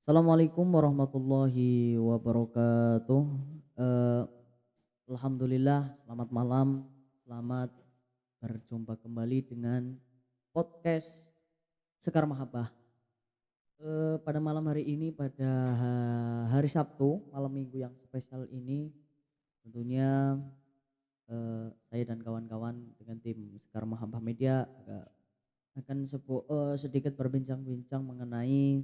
Assalamualaikum warahmatullahi wabarakatuh. Eh, Alhamdulillah, selamat malam, selamat berjumpa kembali dengan podcast Sekar Mahabbah. Pada malam hari ini, pada hari Sabtu, malam minggu yang spesial ini, tentunya saya dan kawan-kawan dengan tim Sekar Mahabbah Media akan sedikit berbincang-bincang mengenai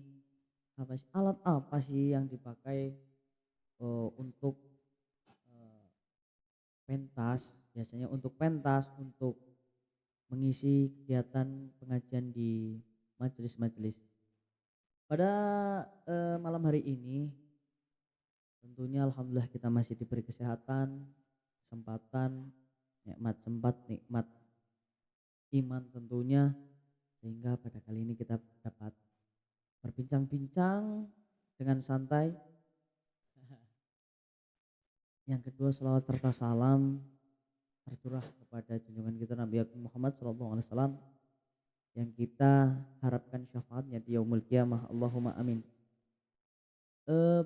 alat apa sih yang dipakai untuk pentas, biasanya untuk pentas, untuk mengisi kegiatan pengajian di majelis-majelis. Pada malam hari ini tentunya alhamdulillah kita masih diberi kesehatan, kesempatan, nikmat iman tentunya, sehingga pada kali ini kita dapat berbincang-bincang dengan santai. Yang kedua, selawat serta salam tercurah kepada junjungan kita Nabi Agung Muhammad SAW yang kita harapkan syafaatnya di yaumul qiyamah. Allahumma amin.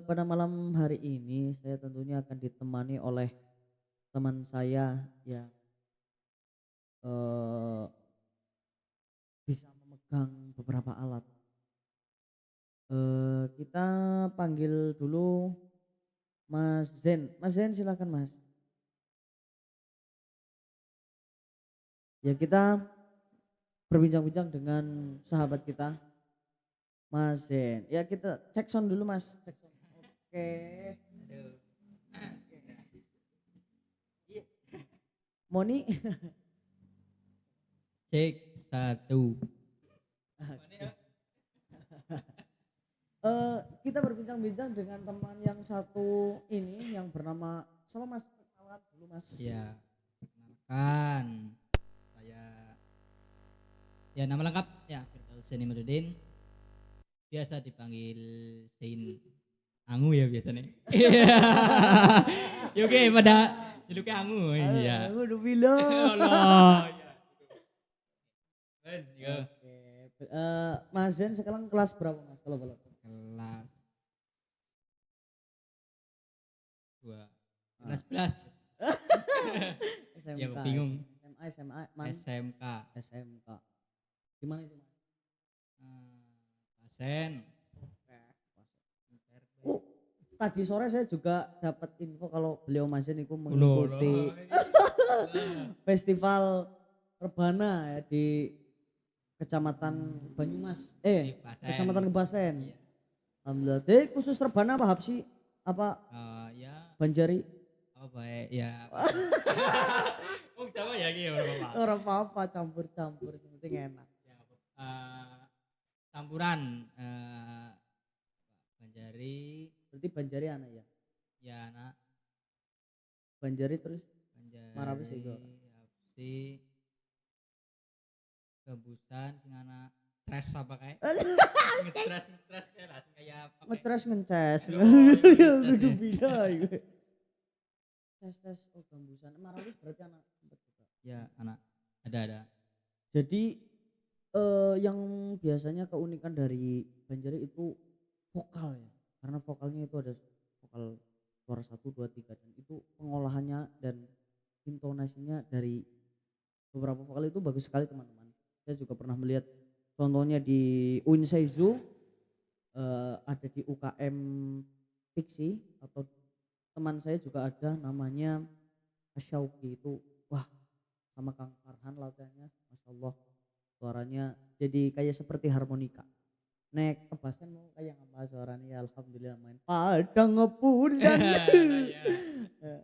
Pada malam hari ini saya tentunya akan ditemani oleh teman saya yang eh, bisa memegang beberapa alat. Kita panggil dulu Mas Zen. Mas Zen, silakan Mas. Ya, kita berbincang-bincang dengan sahabat kita Mas Zen. Ya, kita cek sound dulu Mas. Cek sound. Oke. Moni. Cek satu. Kita berbincang-bincang dengan teman yang satu ini yang bernama sama Mas, perkenalan dulu Mas. Ya, kenalkan saya. Ya, nama lengkap ya Firdaus Zaini Madudin. Biasa dipanggil Zain Angu ya biasanya. Ya oke, pada julukan Angu. Iya. Aku udah bilang. Allah. Ya. Oke. Mas Zen sekarang kelas berapa Mas kalau boleh? Kelas 2. Kelas 11. SMK. Ya bingung. SMA, SMK. SMK. Gimana itu Mas? Pasen. Oh, tadi sore saya juga dapat info kalau beliau Mas Zen itu mengikuti festival Rebana ya di Kecamatan Banyumas. Kecamatan Kebasen. Iya. Alhamdulillah. Jadi khusus Rebana apa sih? Apa Ya. Banjari? Oh baik ya. Oh Jawa ya gitu Bapak. Orang apa-apa campur-campur penting enak. Ya, campuran Banjari. Berarti Banjari anak ya? Ya anak. Banjari terus Banjari. Marawi sih itu. Hapsi. Kebusan sing anak stres apa kayak? Ngetres ya lah kayak apa? Ngetres ngences. Kudu bila iku. Tes gambusan. Marawi berarti anak juga. Ya anak. Ada. Jadi yang biasanya keunikan dari Banjari itu vokal ya. Karena vokalnya itu ada vokal suara 1, 2, 3 dan itu pengolahannya dan intonasinya dari beberapa vokal itu bagus sekali teman-teman. Saya juga pernah melihat contohnya di UIN Seizu, ada di UKM Fiksi atau teman saya juga ada namanya Asyauki itu wah sama Kang Farhan latihannya Masya Allah suaranya jadi kayak seperti harmonika. Nek kebasan mau kayak apa suaranya ya alhamdulillah main padang ngepulan. Ya.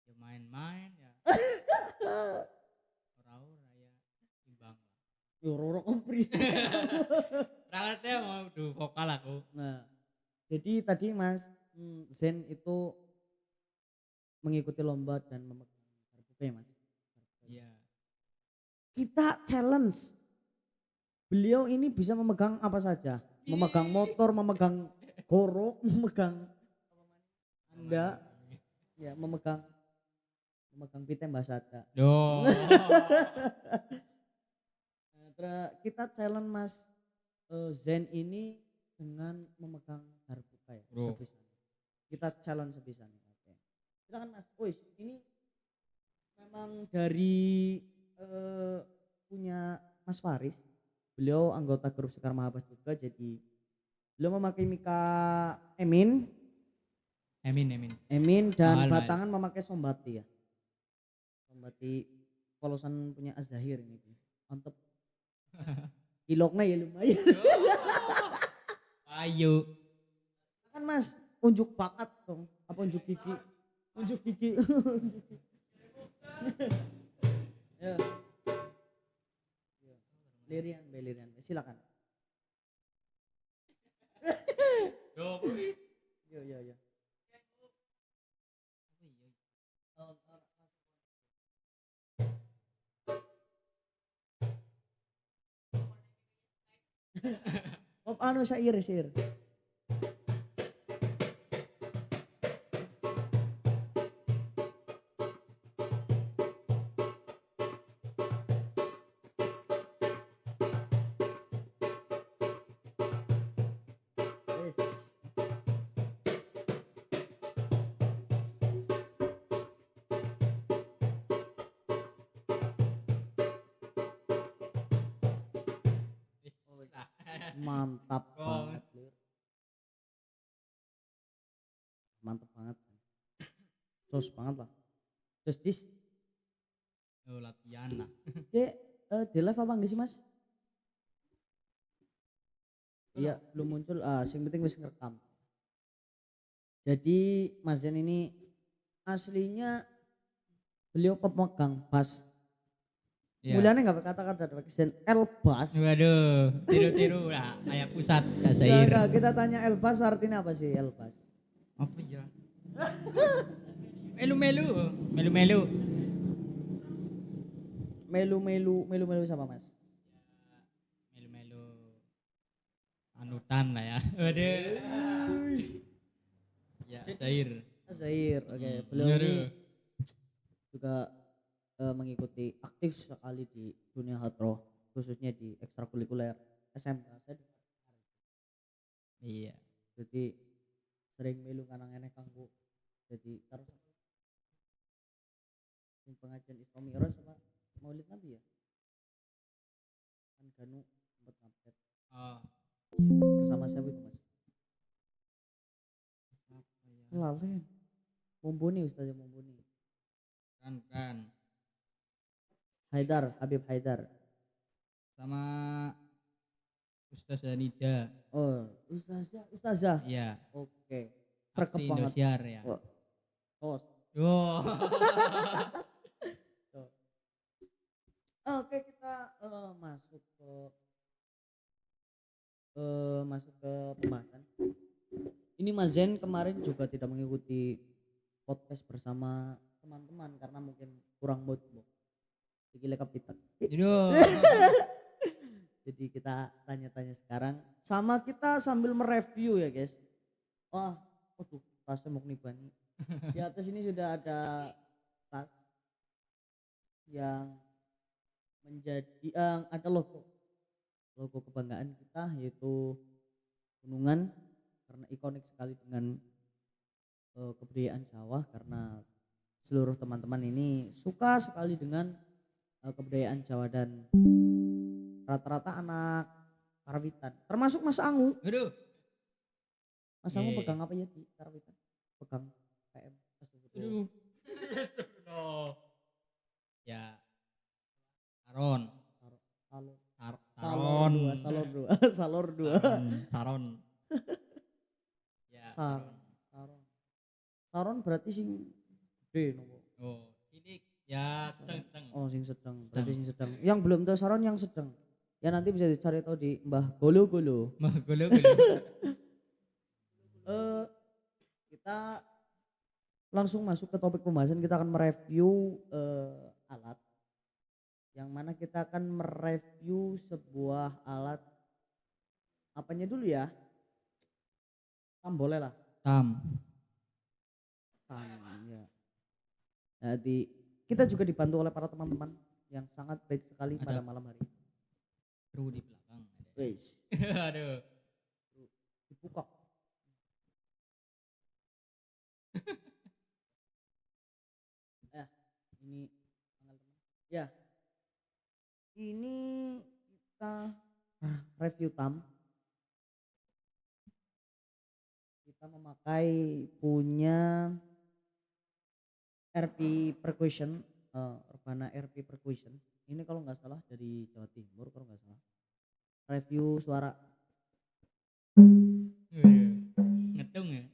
Ya main-main ya. Ora ya imbang. Yo roro kompri. Rangatnya mau du vokal aku. Nah, jadi tadi Mas Zen itu mengikuti lomba dan memegang karbuke ya Mas. Iya. Kita challenge. Beliau ini bisa memegang apa saja. Memegang motor, memegang gorok, memegang Anda ya memegang pitem basada. Duh. Kita challenge Mas Zen ini dengan memegang darbuka ya Bro. sebisanya. Kita challenge sebisanya. Oke. Silakan Mas. Wis, ini memang dari punya Mas Faris. Beliau anggota grup Sekar Mahabas juga, jadi beliau memakai mika Emin, Emin. dan Mahal. batangan memakai Sombati ya. Sombati polosan punya Azahir ini. Mantep. Kiloknya ya lumayan. Ayo. Kan Mas, unjuk bakat dong. Apa unjuk gigi? Unjuk gigi. Ya. Lirian, Lirian. Silakan. Yo. Yo yo yo. Oh, anu syair. Wes. Mantap Oh. banget, Lur. Mantap banget. Sos banget lah. Terus dis, Yo latihan lah. di live apa enggak sih Mas? Iya, belum muncul. Sing penting wis ngerekam. Jadi Mas Zen ini aslinya beliau pemegang bass. Ya. Mulianya nggak kata-kata Zen L bass. Waduh, tiru-tiru lah kayak pusat bahasa Enggak, kita tanya L bass artinya apa sih L bass? Apa ya? Melu-melu. Melu-melu. Melu sama Mas. Melu-melu. Panutan lah ya. Waduh. Ya, Zair. Zahir, oke. Beliau Bener. ini juga mengikuti aktif sekali di dunia hard rock, khususnya di ekstrakurikuler SMK. Saya Iya. jadi sering melu kanang enek kanggo jadi karo sing pengajian Isra Mi'raj sama Maulid Nabi ya. Kan Ganu sempat ngupdate Oh. bersama siapa itu Mas? Siapa ya? Lalen. Mumpuni Ustazah Mumpuni. Kan. Haidar, Habib Haidar. Sama Ustaz Nida. Oh, Ustazah. Iya. Oke. Aksi Serkep banget. Indosiar ya. Oh. Yo. Oke, kita masuk ke pembahasan. Ini Mas Zen kemarin juga tidak mengikuti podcast bersama teman-teman karena mungkin kurang mood. Jadi lekap kita. Jadi kita tanya-tanya sekarang sama kita sambil mereview ya guys. Wah, waduh, tasnya mau nibani. Di atas ini sudah ada tas yang menjadi ada logo kebanggaan kita, yaitu gunungan, karena ikonik sekali dengan kebudayaan Jawa, karena seluruh teman-teman ini suka sekali dengan kebudayaan Jawa dan rata-rata anak Karawitan, termasuk Mas Angu. Aduh. Mas Angu pegang apa ya di Karawitan? Pegang PM. Aduh. Astagfirullah. Ya. Saron. Salor 2. Saron. Ya, Saron berarti sing gede nopo. Oh, sidik. Ya, sedang. Oh, sing sedang. Berarti sing sedang. Yang belum tahu Saron yang sedang. Ya nanti bisa dicari tahu di Mbah Golo. Golo. Kita langsung masuk ke topik pembahasan. Kita akan mereview alat. Yang mana kita akan mereview sebuah alat. Apanya dulu ya? Tam boleh lah. Tam Ya. Jadi kita juga dibantu oleh para teman-teman yang sangat baik sekali pada malam hari. kru di belakang ada. Wes, Aduh. dibuka. Ya, ini tanggal teman. Ya, ini kita review tam. Kita memakai punya RP Percussion, Urbana RP Percussion. Ini kalau nggak salah dari Jawa Timur kalau nggak salah. Review suara. Ngetung ya.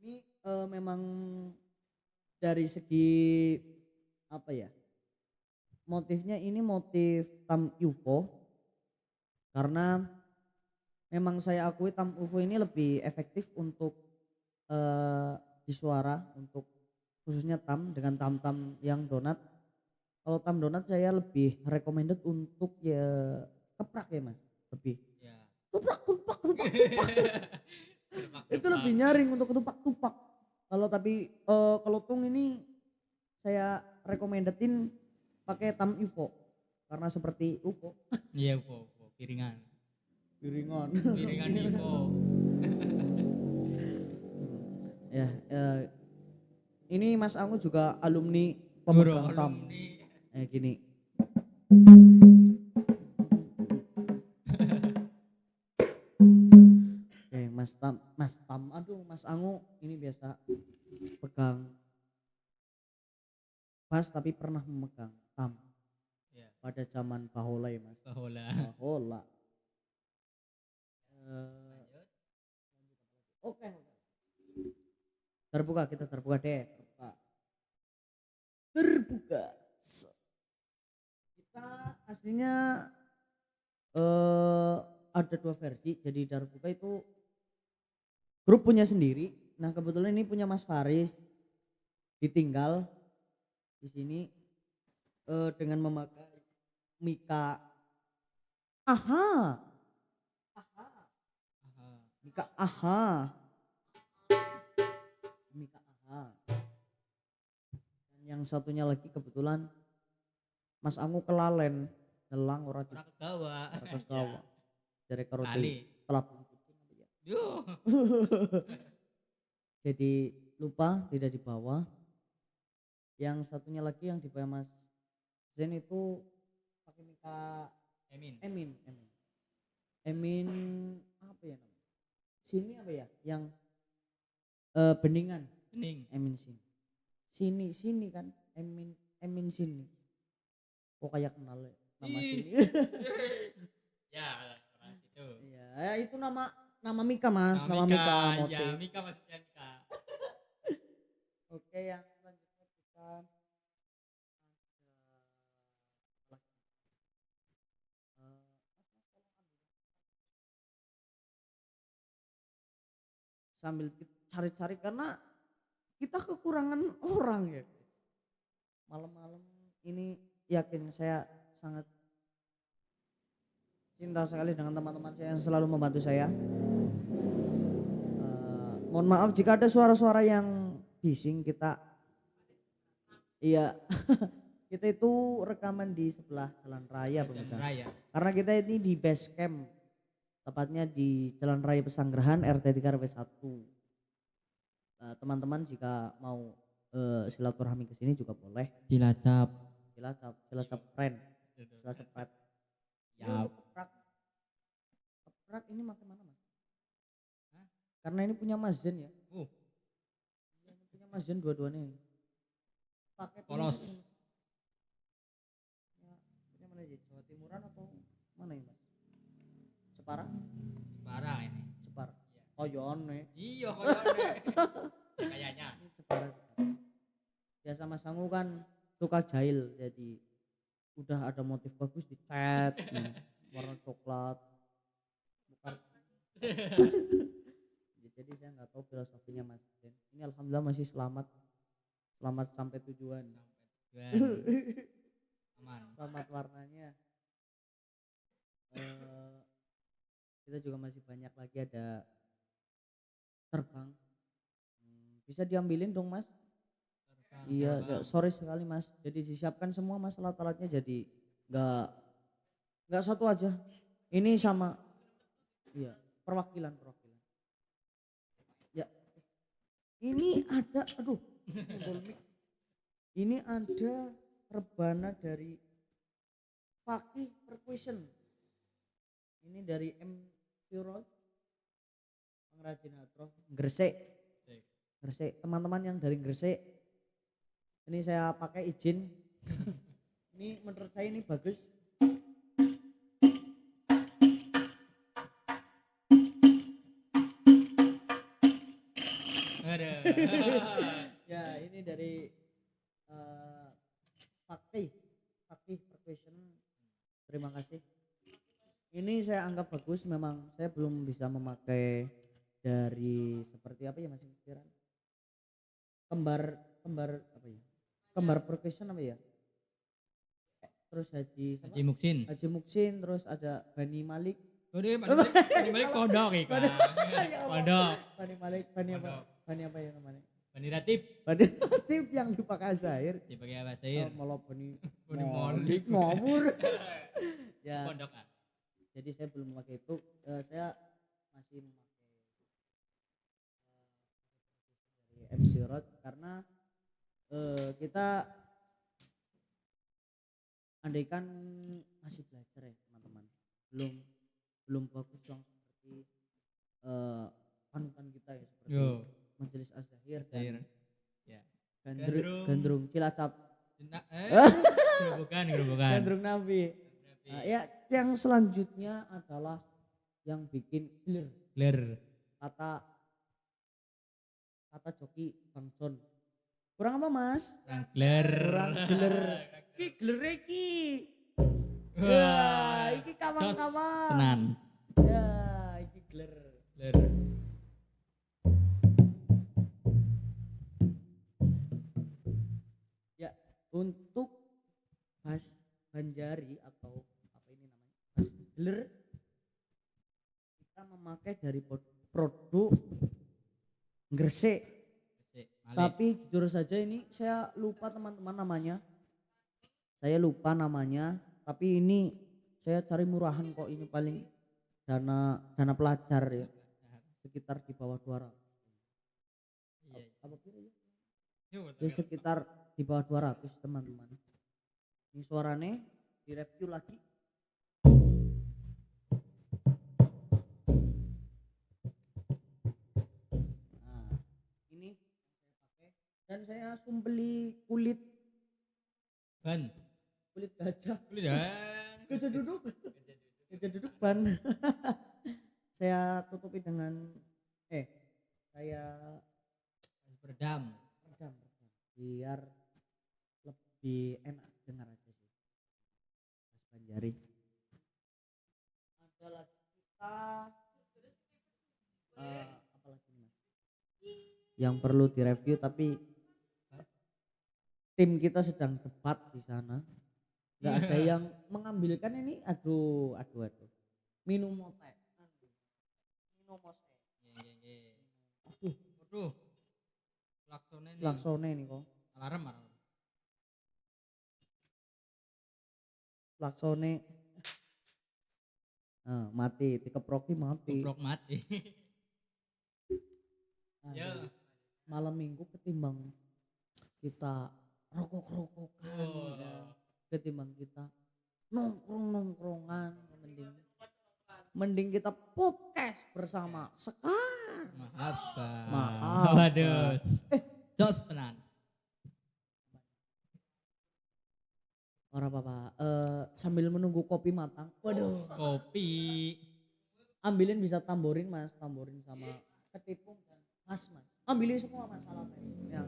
Ini memang dari segi apa ya? Motifnya ini motif tam UFO karena memang saya akui tam UFO ini lebih efektif untuk di suara untuk khususnya tam dengan tam-tam yang donat. Kalau tam donat saya lebih recommended untuk ya keprak ya mas, lebih Ya. tupak tupak tupak tupak. Itu lebih nyaring untuk tupak tupak. Kalau tapi kalau tung ini saya recommendedin pakai tam UFO karena seperti UFO. Iya, UFO, piringan. Piringan. Piringan UFO. Ya, ini Mas Angu juga alumni Bro, pemegang tam. alumni. Gini. Oke, Mas Tam, aduh Mas Angu ini biasa pegang bass tapi pernah memegang tam Ya. pada zaman Bahola ya Mas. Bahola. Bahola. Lanjut. Oke. Terbuka, kita terbuka deh. Terbuka. Kita aslinya ada dua versi. Jadi terbuka itu grup punya sendiri. Nah kebetulan ini punya Mas Faris ditinggal di sini dengan memakai Mika. Aha. Mika Aha. Mika Aha. Dan yang satunya lagi kebetulan Mas Angu kelalen nelang ora Ora kegawa. kegawa. Dari karo Lali. telapung kucing apa ya. Yo. Jadi lupa tidak dibawa. Yang satunya lagi yang dibawa Mas Zen itu pakai Mika Emin. Emin apa ya namanya? Sini apa ya? Yang beningan. Bening. Emin sini kan Emin sini. Kok kayak kenal ya nama sini. Ya, orang situ. Iya, itu nama Mika Mas, nama Mika motif. Ya, Mika maksudnya Mika. Oke, yang selanjutnya kita sambil cari-cari karena kita kekurangan orang ya. Malam-malam ini yakin saya sangat cinta sekali dengan teman-teman saya yang selalu membantu saya. Mohon maaf jika ada suara-suara yang bising kita. Iya. Kita itu rekaman di sebelah jalan raya pemirsa. Karena kita ini di base camp. Tepatnya di Jalan Raya Pesanggerahan RT 3 RW 1. Teman-teman jika mau silaturahmi ke sini juga boleh. Cilacap Friend. Cilacap Friend. Ya. Keprak ini makan mana Mas? Hah? Karena ini punya Mas Zen ya. Ini punya Mas Zen dua-duanya. Pakai Polos. Ya, punya mana aja? Jawa Timuran atau mana ini Mas? Jepara ini. Jepara. Koyone. Iya, koyone. Kayaknya. Jepara. Biasa Mas Sangu kan suka jahil jadi udah ada motif bagus dicat warna coklat. Bukan. Jadi saya nggak tahu filosofinya Mas. Ini alhamdulillah masih selamat sampai tujuan. Aman. Selamat warnanya. Kita juga masih banyak lagi ada terbang. Bisa diambilin dong Mas? Iya, sorry sekali Mas. Jadi disiapkan semua Mas alat-alatnya jadi nggak Enggak satu aja. Ini sama iya, perwakilan. Ya, ini ada aduh. nyenggol mic. Ini ada rebana dari Fakih Percussion. Ini dari M. Siroj pengrajin hatroh Gresik. Teman-teman yang dari Gresik. Ini saya pakai izin. Ini menurut saya ini bagus. Ya ini dari Fakih Percussion. Terima kasih. Ini saya anggap bagus, memang saya belum bisa memakai dari seperti apa ya Mas Firan? Kembar apa ya? Kembar percussion apa ya? Terus Haji Muksin. Haji Muksin, terus ada Bani Malik. Oh dia Bani Malik kodok ya kan. Kodok. Bani apa ya namanya? Bani Ratib yang dipakai Zahir. dipakai apa Zahir? Malah Bani Malik ngawur. Ya. Kodok kan. Jadi saya belum memakai itu, saya masih memakai dari MC Rod karena kita andaikan masih belajar ya teman-teman, belum bagus yang seperti panutan kita ya seperti Majelis Az-Zahir dan ya. Gandrung Cilacap. Bukan. Gandrung Nabi. Ya, yang selanjutnya adalah yang bikin Gler. Kata Joki Bang John. Kurang apa Mas? Gler. Ki gler iki. Wah, iki kawan-kawan. Tenan. Ya, iki gler. Ya, untuk bass Banjari atau apa ini namanya? Bass gler kita memakai dari produk Gresik. Tapi jujur saja ini saya lupa teman-teman namanya. Tapi ini saya cari murahan kok, ini paling dana pelajar ya. Sekitar di bawah 200. Apa kira ya? Ya sekitar di bawah 200 teman-teman. Ini suaranya direview lagi. Nah, ini saya pakai dan saya sumbeli kulit gajah. Gajah duduk ban. Saya tutupi dengan saya Beredam biar lebih enak dengar aja sih. Mas Banjari. Ada lagi kita apa lagi Mas? Yang perlu direview tapi tim kita sedang debat di sana. Enggak ada yang mengambilkan ini. Aduh. Minumote. Aduh. Laksone nih kok. Alarm. Laksone. Mati, dikeproki mati. Keprok mati. Ya. Malam minggu ketimbang kita rokok-rokokan ya. Ketimbang kita nongkrong-nongkrongan, mending kita podcast bersama Sekar. Maaf. Waduh. Jos tenan. Ora apa-apa. Sambil menunggu kopi matang. Waduh. Kopi. Ambilin bisa tamborin Mas, tamborin sama ketipung dan Mas. Ambilin semua Mas salatnya. Ya.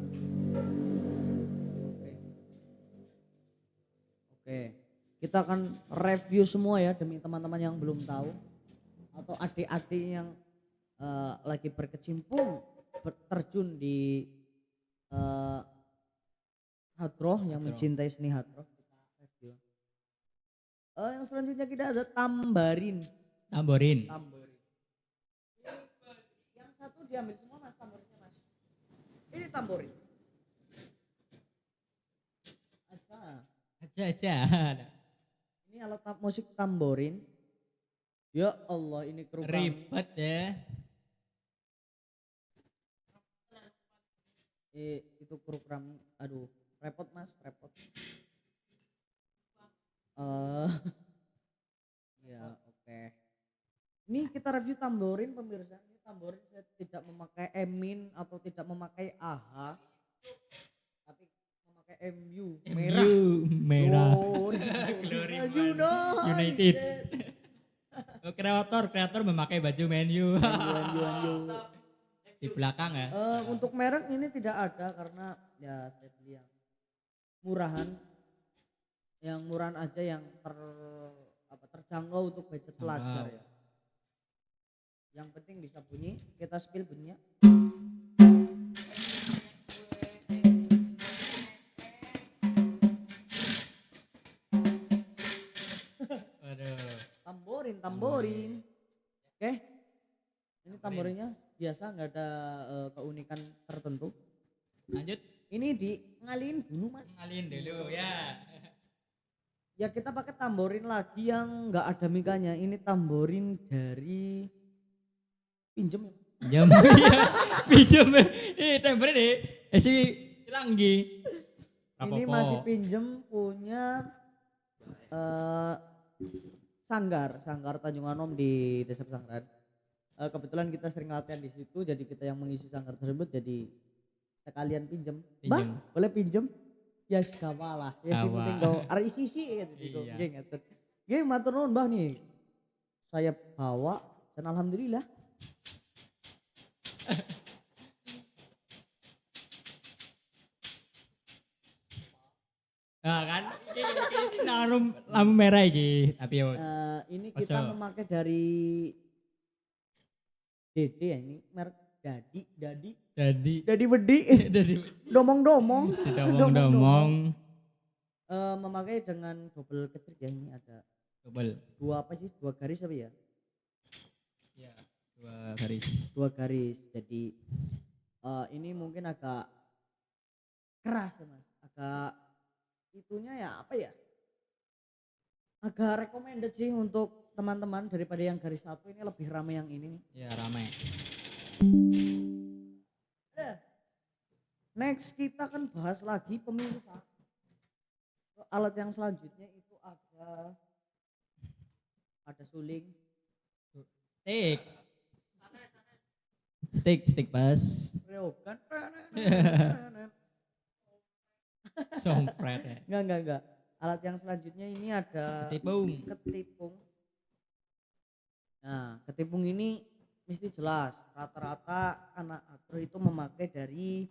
Oke. Kita akan review semua ya demi teman-teman yang belum tahu atau adik-adik yang lagi berkecimpung terjun di hadroh yang mencintai seni hadroh. Kita review. Yang selanjutnya kita ada tamborin. Yang satu diambil semua Mas tamborinnya Mas. Ini tamborin. Aja. Ini Ini alat musik tamborin. Ya Allah, ini kru kami. Ribet ya. Itu kru kami. Aduh, repot Mas, repot. Ya, oke. Ini kita review tamborin pemirsa. Ini tamborin saya tidak memakai Emin atau tidak memakai AHA. Tapi memakai MU merah. Merah. Glory Man United. Kreator memakai baju menu. Di belakang ya. Untuk merek ini tidak ada karena ya saya beli yang murahan. Yang murahan aja yang terjangkau untuk budget pelajar ya. Yang penting bisa bunyi, kita spill bunyinya. Tamborin. Oke. Ini tamborinnya biasa, nggak ada keunikan tertentu. Lanjut. Ini di ngaliin dulu Mas. Ngaliin dulu ya. Ya kita pakai tamborin lagi yang nggak ada mikanya. Ini tamborin dari pinjem. Pinjem. Tamborin deh. Si Langgi. Ini masih pinjem punya Sanggar Tanjung Anom di Desa Pesanggaran. Kebetulan kita sering latihan di situ, jadi kita yang mengisi sanggar tersebut, jadi sekalian pinjem. Mbah, boleh pinjem? Ya gawalah. Ya sih penting kau arek isi gitu. Nggih ngaten. Nggih matur nuwun Mbah nih. Saya bawa dan alhamdulillah. Nah kan ini lampu merah iki tapi ini kita memakai dari DD ya, ini merek Dadi Wedi. Domong. Memakai dengan double kecil ya, ini ada dua garis apa ya? Iya, dua garis. Jadi ini mungkin agak keras ya Mas, agak itunya ya apa ya? Agak recommended sih untuk teman-teman daripada yang garis satu, ini lebih ramai yang ini. Ya ramai. Next kita akan bahas lagi pemirsa. Alat yang selanjutnya itu ada suling. Stick pas. Reogan. Sompret ya. Enggak. Alat yang selanjutnya ini ada ketipung. Nah, ketipung ini mesti jelas. Rata-rata anak atro itu memakai dari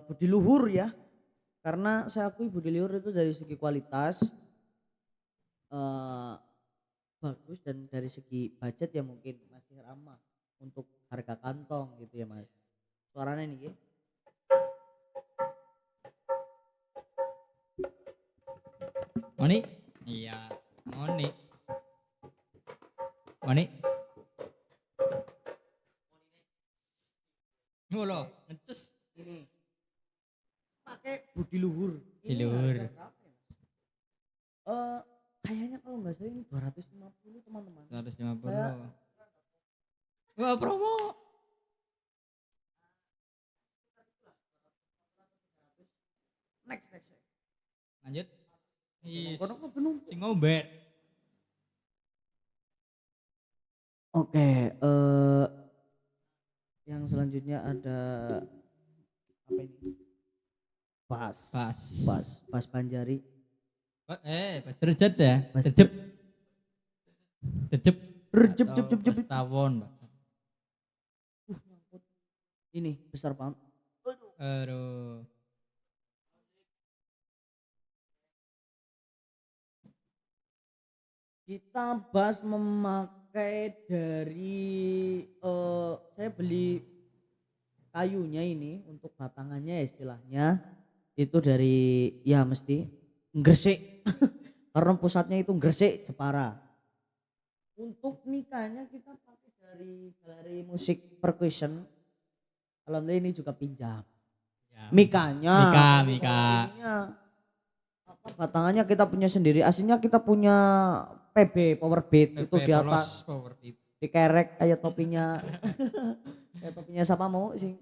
budi luhur ya. Karena saya akui budi luhur itu dari segi kualitas bagus, dan dari segi budget ya mungkin masih ramah untuk harga kantong gitu ya Mas. Suaranya nih ya. Moni? Iya, Moni. Ngono, ngecus ini. Pakai budi luhur. Kayaknya kalau nggak salah ini 250 teman-teman. 250. Wah, promo. Next. Lanjut. Sing ngobet. Oke, yang selanjutnya ada apa ini? Bas Banjari. Bas derajat ya? Rejep. Tawon. Ini besar banget. Aduh. Kita bas memakai dari saya beli kayunya ini untuk batangannya istilahnya itu dari ya mesti Gresik. Karena pusatnya itu Gresik Jepara. Untuk mikanya kita pakai dari galeri musik percussion. Alhamdulillah ini juga pinjam. Ya. Mikanya. Mika. batangannya kita punya sendiri. Aslinya kita punya PB Power Beat itu PP di polos atas power beat. dikerek kayak topinya kayak topinya siapa mau sing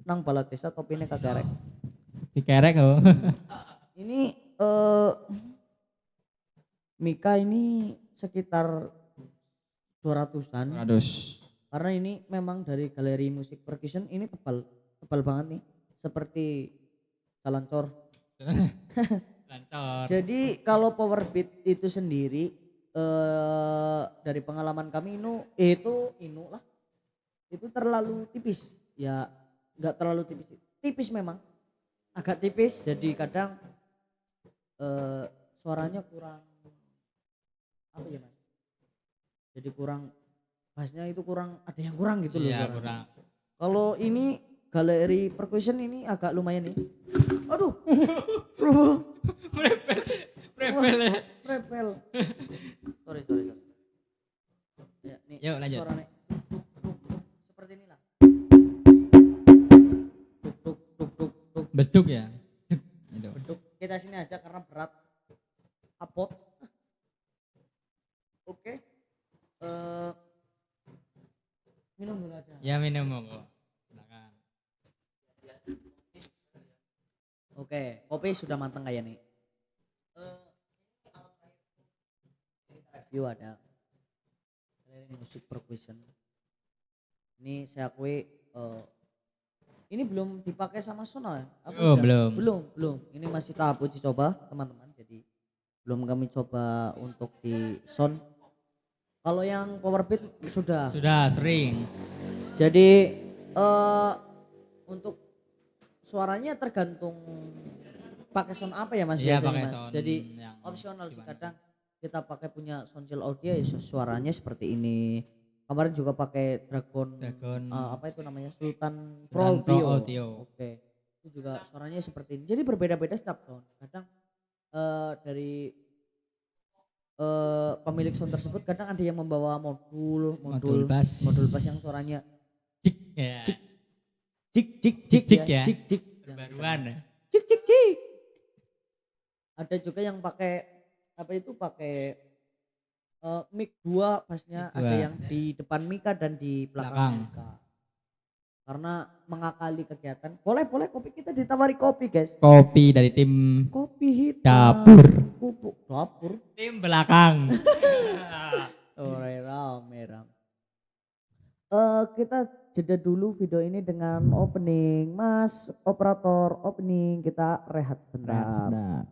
nang balad desa topinya kekerek. Dikerek oh. Ini Mika ini sekitar 200-an 200. karena ini memang dari galeri musik percussion ini tebal tebal banget nih seperti jalan cor. Lancor. Jadi kalau power beat itu sendiri dari pengalaman kami itu lah itu terlalu tipis ya, nggak terlalu tipis, tipis memang agak tipis, jadi kadang suaranya kurang apa ya mas, jadi kurang bassnya itu kurang, ada yang kurang gitu loh Iya suaranya. kurang. Kalau ini galeri percussion ini agak lumayan nih. Aduh. Prepel ya. Prepel. Sorry. Ya, nih Yuk lanjut. suaranya. Seperti inilah. Duk. Beduk ya. Gitu. Beduk. Kita sini aja karena berat. Apot. Oke. Minum dulu aja. Ya minum monggo. Silakan. Oke, kopi sudah matang kayak nih. Review ada galeri musik percussion. Ini saya akui ini belum dipakai sama Sona ya? Apa Oh, udah? belum. Belum. Ini masih tahap uji coba teman-teman. Jadi belum kami coba untuk di sound. Kalau yang power beat sudah. Sudah sering. Jadi untuk suaranya tergantung pakai sound apa ya mas Iya, biasanya pakai mas. sound Jadi yang opsional sih, gimana? kadang kita pakai punya Soundchill Audio ya suaranya seperti ini. Kemarin juga pakai Dragon. Apa itu namanya Sultan Pro Pro Audio. Audio. Oke. Itu juga suaranya seperti ini. Jadi berbeda-beda setiap sound. Kadang dari pemilik sound tersebut kadang ada yang membawa Modul bass. yang suaranya Cik ya. cik ya. cik Perbaruan. cik. Ada juga yang pakai apa itu pakai mic 2 bassnya, Mic ada 2. yang di depan Mika dan di belakang Belakang. Mika. Karena mengakali kegiatan. Boleh kopi, kita ditawari kopi guys. Kopi dari tim Kopi hitam. Dapur. Dapur. Tim belakang. Merah. Kita jeda dulu video ini dengan opening. Mas operator opening, kita rehat sebentar.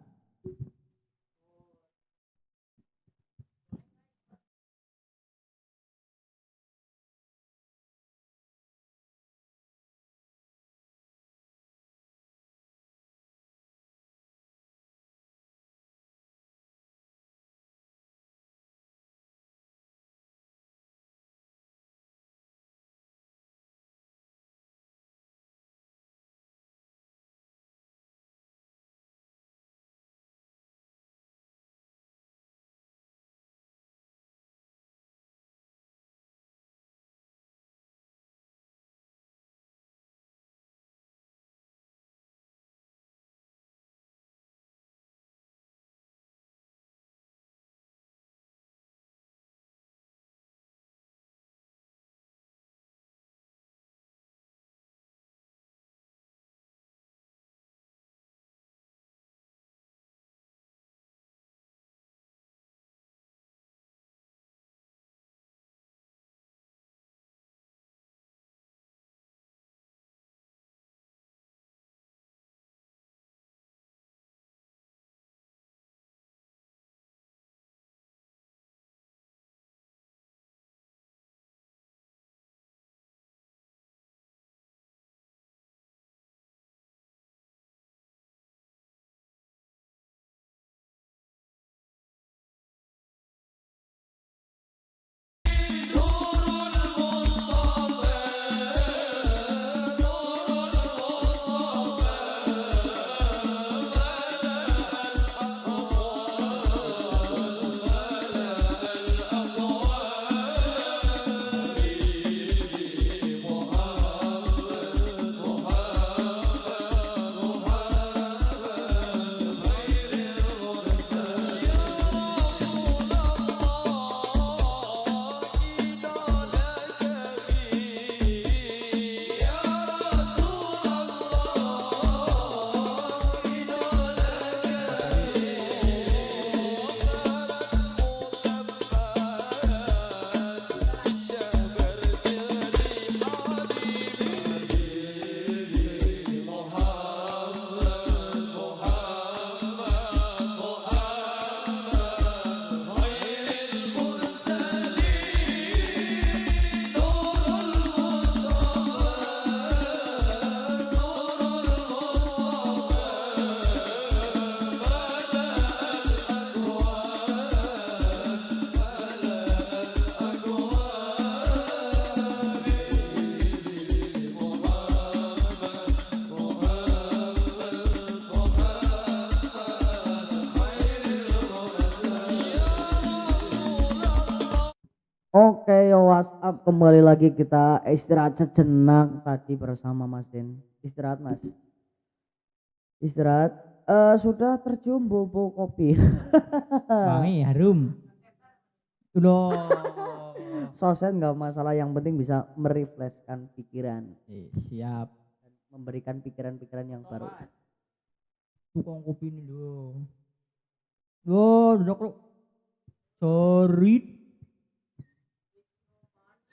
Oke, yo WhatsApp kembali lagi kita istirahat sejenak tadi bersama Mas Den. Istirahat Mas. Istirahat. Sudah tercium bau kopi. Wangi harum. Udah. Soset nggak masalah, yang penting bisa merefreshkan pikiran, Siap. memberikan pikiran-pikiran yang baru. Tukang kopi ini dong. Yo, duduk lu. Sorry.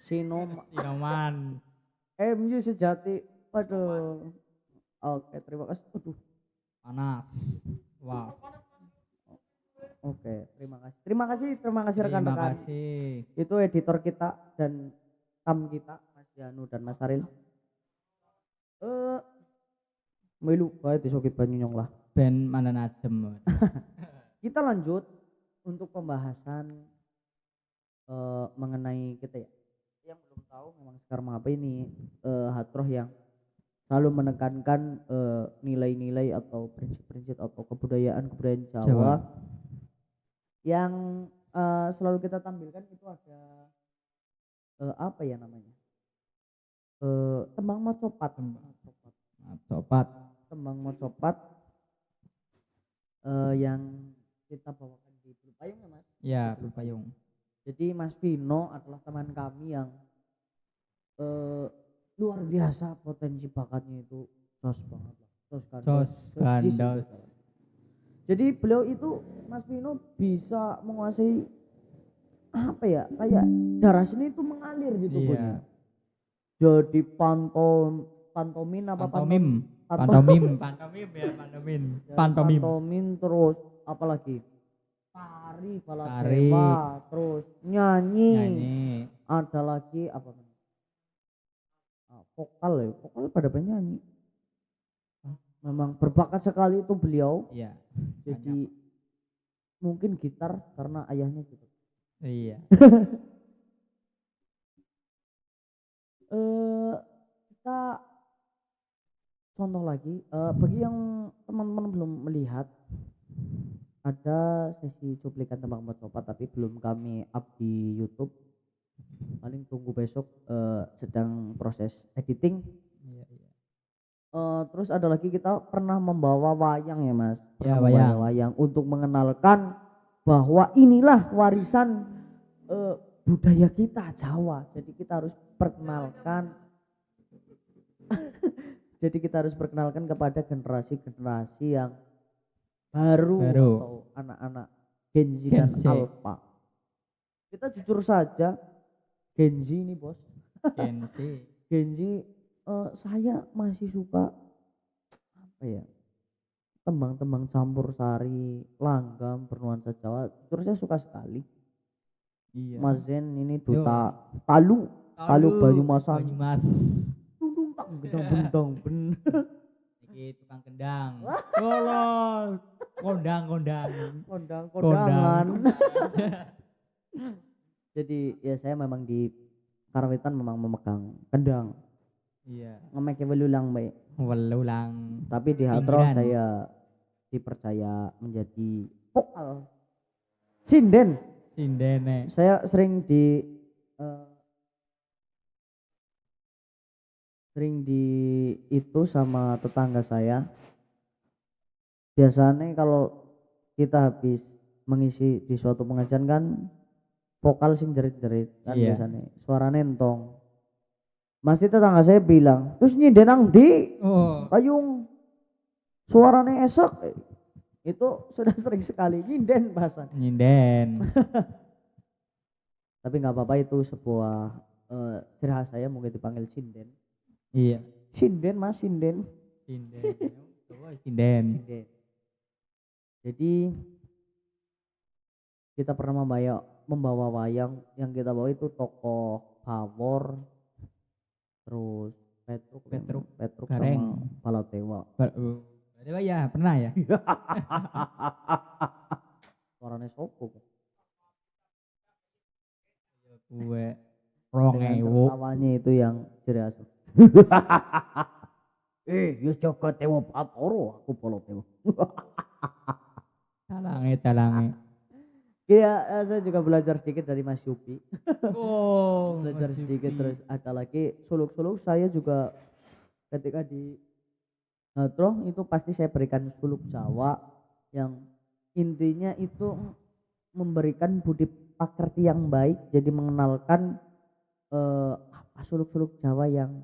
Sinoman. MU sejati. Waduh. Oke, terima kasih. Waduh. Panas. Wah. Oke, terima kasih. Terima kasih Terima rekan-rekan. kasih. Itu editor kita dan tam kita Mas Janu dan Mas Aril. Melu bae disoki banyu nyong lah. Ben mana adem. Kita lanjut untuk pembahasan mengenai kita ya. Yang belum tahu memang sekarang apa ini Hatroh yang selalu menekankan nilai-nilai atau prinsip-prinsip atau kebudayaan Jawa. Yang selalu kita tampilkan itu ada apa ya namanya? Tembang mocopat. Tembang mocopat yang kita bawakan di Blue Payung ya Mas? Ya, Blue Payung. Jadi Mas Vino adalah teman kami yang luar biasa, potensi bakatnya itu jos banget lah. Jos gandos. Jadi beliau itu Mas Vino bisa menguasai apa ya, kayak darah seni itu mengalir di tubuhnya. Jadi pantomim terus apalagi tari baladewa, terus nyanyi. Ada lagi apa namanya? Vokal pada penyanyi. Memang berbakat sekali itu beliau. Iya. Jadi mungkin gitar karena ayahnya gitu. Iya. Kita contoh lagi bagi yang teman-teman belum melihat, ada sesi cuplikan tembang mocopat tapi belum kami up di YouTube. Paling tunggu besok, sedang proses editing. Iya. Terus ada lagi kita pernah membawa wayang ya Mas. Ya, wayang untuk mengenalkan bahwa inilah warisan budaya kita Jawa. Jadi kita harus perkenalkan jadi kita harus perkenalkan kepada generasi-generasi yang baru atau anak-anak Gen Z dan Alpha. Kita jujur saja, Gen Z ini bos. Gen Z saya masih suka apa ya, tembang-tembang campur sari, langgam, bernuansa Jawa. Jujur saya suka sekali. Iya. Mas Zen ini duta Talu Banyumasan. Tundung tak gendang bener. Iki tukang kendang. Tolong. Kondangan. Jadi ya saya memang di Karawitan memang memegang kendang. Iya. Ngemek welulang baik. Tapi di Hatroh saya dipercaya menjadi vokal. Sinden. Saya sering di itu sama tetangga saya. Biasanya kalau kita habis mengisi di suatu pengajian kan vokal sing jerit-jerit kan biasanya suaranya entong. Masih tetangga saya bilang, terus nyinden nang di Payung suaranya esok. Itu sudah sering sekali nyinden bahasa. Tapi nggak apa-apa, itu sebuah ciri khas saya, mungkin dipanggil sinden. Iya. Sinden Mas, sinden. Jadi kita pernah membawa wayang, yang kita bawa itu tokoh Pawor, terus Petruk sama Balatewa. Balatewa ya pernah ya. Suaranya sopo. Gue tertawanya itu yang ciri khas. Ya Joko Tewo Patoro, aku Balatewa. Talange. Iya, saya juga belajar sedikit dari Mas Yupi. Oh, Belajar Mas sedikit Yupi. terus ada lagi suluk-suluk saya juga ketika di Ngatro itu pasti saya berikan suluk Jawa yang intinya itu memberikan budi pekerti yang baik, jadi mengenalkan apa suluk-suluk Jawa yang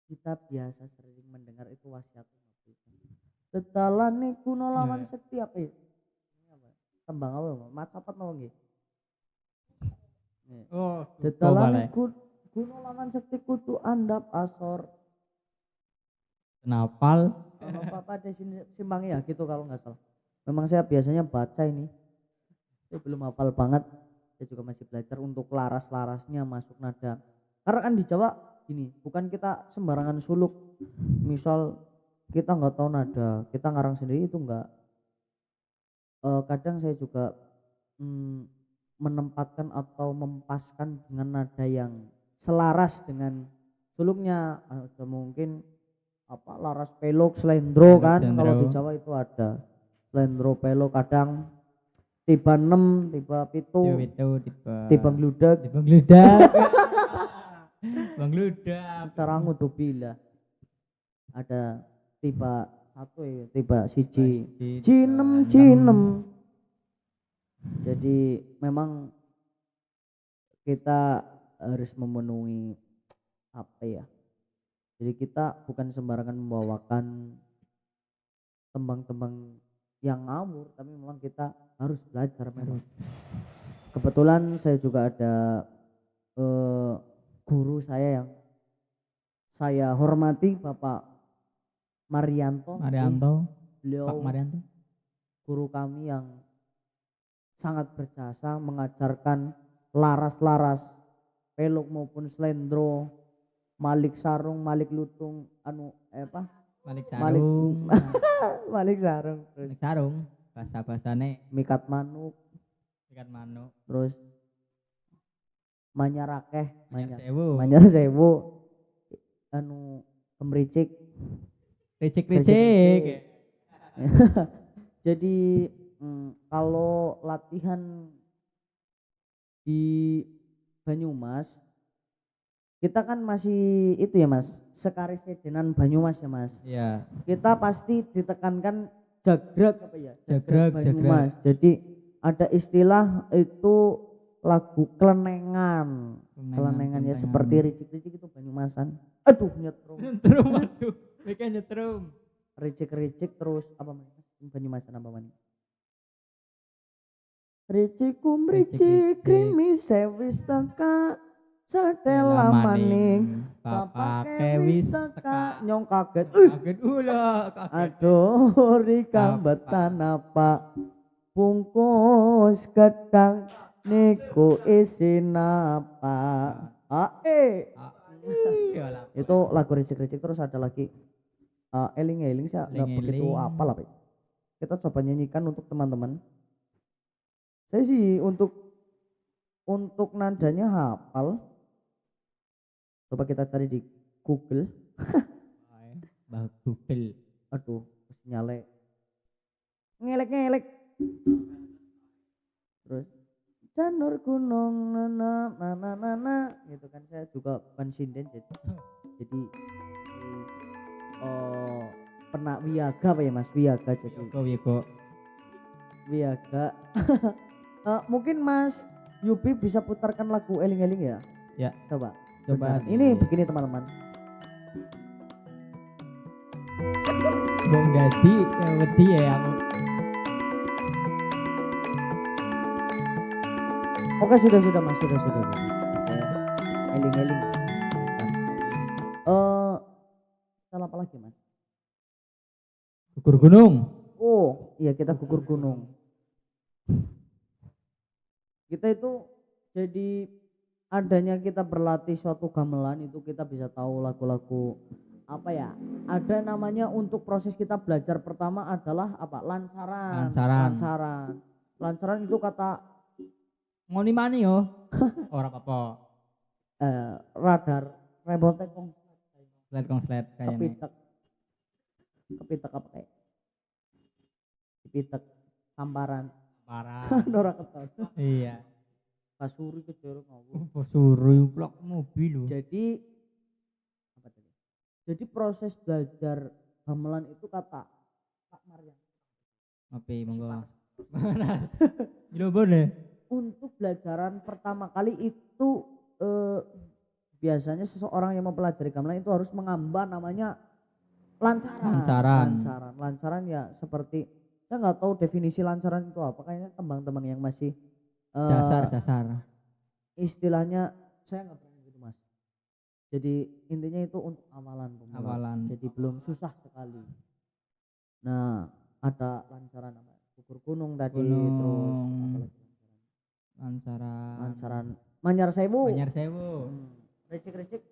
kita biasa sering mendengar itu wasiat tetalane kuno lawan Ya. sekti apa ya? Ini apa? Tembang apa? Macapat mau nggih? Oh, Tetalane boleh. kuno lawan sekti kutu andap asor. Kenapal? Apa ada simpang ya gitu kalau nggak salah. Memang saya biasanya baca ini. Saya belum hafal banget. Saya juga masih belajar untuk laras-larasnya masuk nada. Karena kan di Jawa gini, bukan kita sembarangan suluk. Misal kita nggak tahu nada, kita ngarang sendiri itu enggak. Kadang saya juga menempatkan atau mempaskan dengan nada yang selaras dengan suluknya. Ada mungkin apa laras pelok slendro Pelok, kan kalau di slendro. Jawa itu ada slendro pelok kadang tiba 6 tiba pitu Itu tiba gludak tiba gludak. Bang gludak. cara ngutubi lah ada tiba satu ya tiba siji cinem cinem jadi memang kita harus memenuhi apa ya jadi kita bukan sembarangan membawakan tembang-tembang yang ngawur tapi memang kita harus belajar memang. Kebetulan saya juga ada guru saya yang saya hormati Bapak Marianto. Marianto. Beliau Pak Marianto. guru kami yang sangat berjasa mengajarkan laras-laras peluk maupun slendro malik sarung malik lutung apa Malik Malik sarung. malik sarung terus Malik sarung. Bahasa-bahasane mikat manuk ikan manuk. terus manyarakeh Manyar sewu. manyar sewu kemericik Ricik-ricik. jadi kalau latihan di Banyumas kita kan masih itu ya Mas sekaris dengan Banyumas ya Mas Iya. kita pasti ditekankan jagrag apa ya Jagrag, Banyumas jadi ada istilah itu lagu kelenengan ya seperti ricik-ricik itu Banyumasan aduh nyetrum nyetrum aduh mereka nyetrum ricik-ricik terus apa Banyumasan apa mana ricikum ricik krimi sewis teka sedela maning bapake wis teka nyong kaget kaget ulah kaget aduh rikambetan apa bungkus gedang niku isin apa itu lagu ricik-ricik terus ada lagi eling-eling saya nggak begitu apa lah kita coba nyanyikan untuk teman-teman saya sih untuk nadanya hafal coba kita cari di Google Google aduh nyale ngelek terus janur gunung nana gitu kan saya juga bukan sinden jadi penak wiaga apa ya Mas wiaga jadi wiaga mungkin Mas Yupi bisa putarkan lagu eling-eling ya coba ini begini teman-teman Bong Dadi wedi ya aku oke sudah Mas sudah eling-eling salah apa lagi Mas gugur gunung oh iya kita gugur gunung kita itu jadi adanya kita berlatih suatu gamelan itu kita bisa tahu lagu-lagu apa ya ada namanya untuk proses kita belajar pertama adalah apa lancaran itu kata ngoni mani yo orang apa radar rebote konslet kayaknya kepitek apa kayak kepitek samparan parah. Ora keton. Iya. Kasuri kejar ngawur. Suruh blok mobil lho. Jadi apa tadi? Jadi proses belajar gamelan itu kata Kak Maryam Oke, monggo. Panas. Gila deh. untuk belajaran pertama kali itu biasanya seseorang yang mempelajari gamelan itu harus mengambil namanya lancaran. Lancaran ya seperti saya nggak tahu definisi lancaran itu apa. Kayaknya teman-teman yang masih Dasar. istilahnya saya nggak pernah gitu mas. Jadi intinya itu untuk awalan pemula. Awalan. Jadi belum susah sekali. Nah ada lancaran apa? Ukur gunung tadi Gunung. terus apa lagi? Lancaran Manyar Sewu. Ricik-ricik.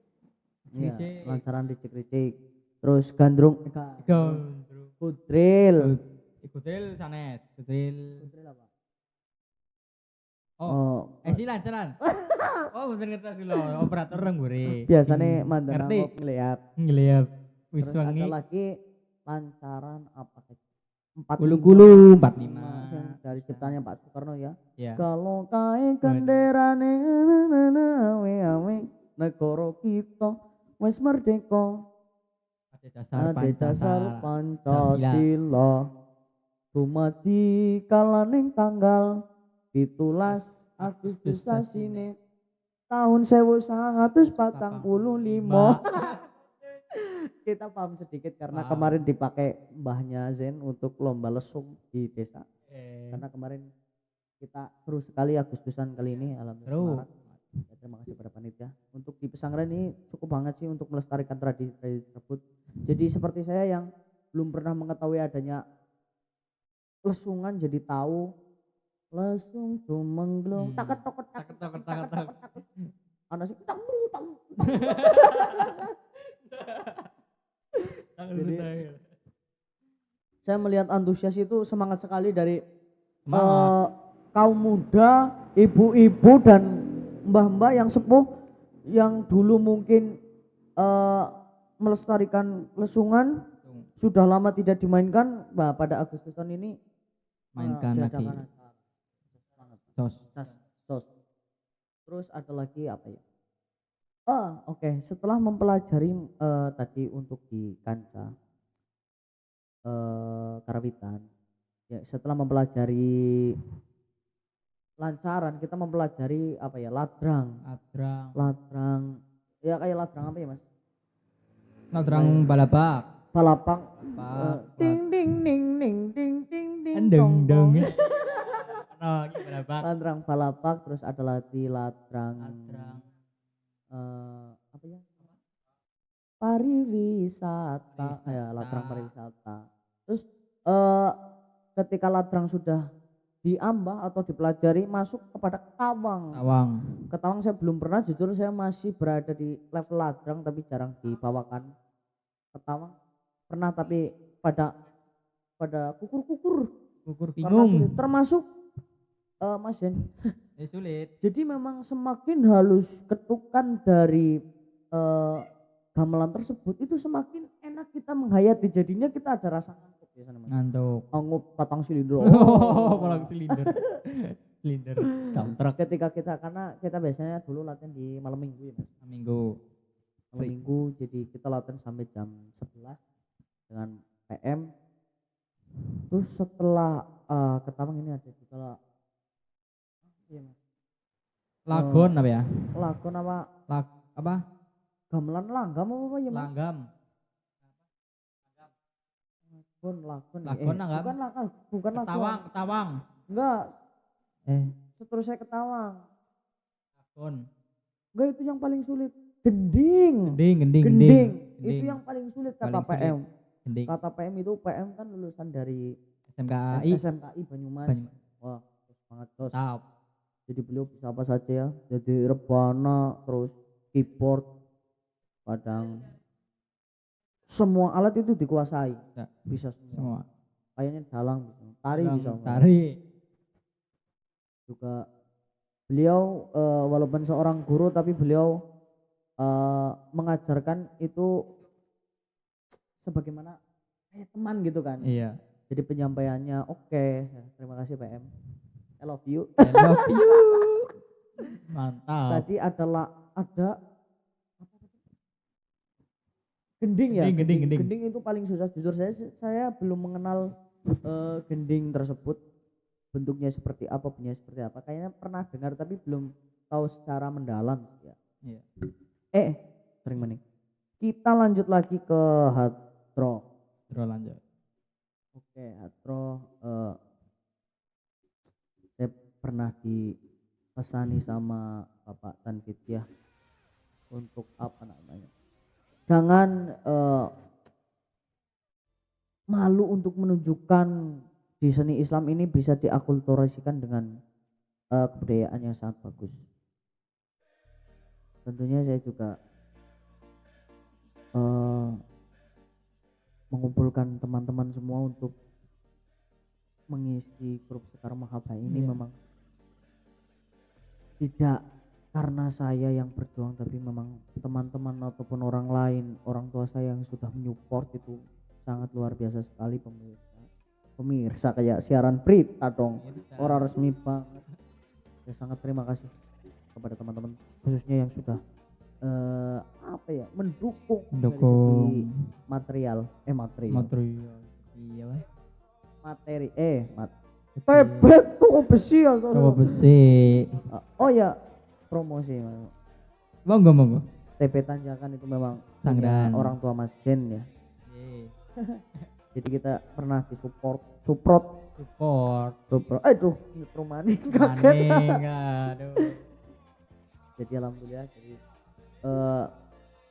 Iya, lancaran ricik-ricik. Terus gandrung. Kudril. Kudril sanes. Kudril apa? si lancaran. Oh, bener ngerti lho, operator renggure. Biasanya mantan aku ngeliat. Wis Terus ada wangi. lagi lancaran apa? 40 45. Yang dari ciptanya Pak Soekarno ya. Ya. Kalau kae kenderane we negara kita wis merdeka. Ada dasar Pancasila. Dumadi kalaning tanggal 17 Agustus sasine tahun 1945. Kita paham sedikit karena kemarin dipakai mbahnya Zen untuk lomba lesung di desa. Karena kemarin kita seru sekali Agustusan kali ini, alhamdulillah. Ya, terima kasih pada panitia. Untuk di pesantren ini cukup banget sih untuk melestarikan tradisi tersebut. Jadi seperti saya yang belum pernah mengetahui adanya lesungan jadi tahu lesung cumengglung taket. Ana sih Jadi saya melihat antusias itu semangat sekali dari kaum muda, ibu-ibu dan mbah-mbah yang sepuh yang dulu mungkin melestarikan lesungan sudah lama tidak dimainkan. Bah, pada Agustus tahun ini mainkan lagi. Tos. Terus ada lagi apa ya? Oke. Setelah mempelajari tadi untuk di kancah karawitan, ya setelah mempelajari lancaran kita mempelajari apa ya ladrang ya kayak ladrang apa ya mas? Ladrang balapang ding dong ladrang balapak. Terus ada lagi ladrang apa ya pariwisata. Ya ladrang pariwisata. Terus ketika ladrang sudah diambah atau dipelajari masuk kepada ketawang saya belum pernah, jujur saya masih berada di level ladrang tapi jarang dibawakan. Ketawang pernah tapi pada kukur bingung termasuk Mas Jen. Sulit. Jadi memang semakin halus ketukan dari gamelan tersebut itu semakin enak kita menghayati, jadinya kita ada rasa ngantuk biasanya mas. Ngantuk patang silinder. Patang silinder. Ketika kita karena kita biasanya dulu latihan di malam minggu ya mas. Malam minggu jadi kita latihan sampai jam 11 dengan PM. Terus setelah ketawang ini ada juga lagon apa ya? Lagon apa? Gamelan langgam apa ya mas? Lagon. Bukan Ketawang. Enggak. Seterusnya ketawang. Lagon. Enggak, itu yang paling sulit. Gending. Itu yang paling sulit kata PM. Kata PM itu PM kan lulusan dari SMKI Banyumas. Wah, semangat bos. Jadi beliau bisa apa saja ya. Jadi rebana, terus keyboard, kadang semua alat itu dikuasai. Bisa semua. Kayaknya dalang bisa. Tari. Juga beliau walaupun seorang guru tapi beliau mengajarkan itu sebagaimana kayak teman gitu kan. Iya. Jadi penyampaiannya oke. Ya, terima kasih PM. I love you. I love you. Mantap. Tadi ada gending ya. Gending. Gending itu paling susah. Jujur saya belum mengenal gending tersebut. Bentuknya seperti apa, bunyinya seperti apa. Kayaknya pernah dengar tapi belum tahu secara mendalam ya. Iya. Sering mening. Kita lanjut lagi ke hard rock. Terus lanjut. Oke, hard rock. Saya pernah dipesani sama Bapak Tanfit ya untuk apa namanya? Jangan malu untuk menunjukkan di seni Islam ini bisa diakulturasikan dengan kebudayaan yang sangat bagus. Tentunya saya juga mengumpulkan teman-teman semua untuk mengisi grup Sekar Mahabbah ini memang tidak karena saya yang berjuang, tapi memang teman-teman ataupun orang lain, orang tua saya yang sudah menyupport itu sangat luar biasa sekali. Pemirsa kayak siaran berita dong, orang resmi banget. Ya sangat terima kasih kepada teman-teman khususnya yang sudah mendukung dari segi material. Iya. Tebet tuh besi ya. Coba besi. Oh ya, promosi. Monggo. TP Tanjakan itu memang Sangdan. orang tua Mas Zen ya. Jadi kita pernah disupport. Aduh, mikro maning kaget. Aduh. Jadi alhamdulillah,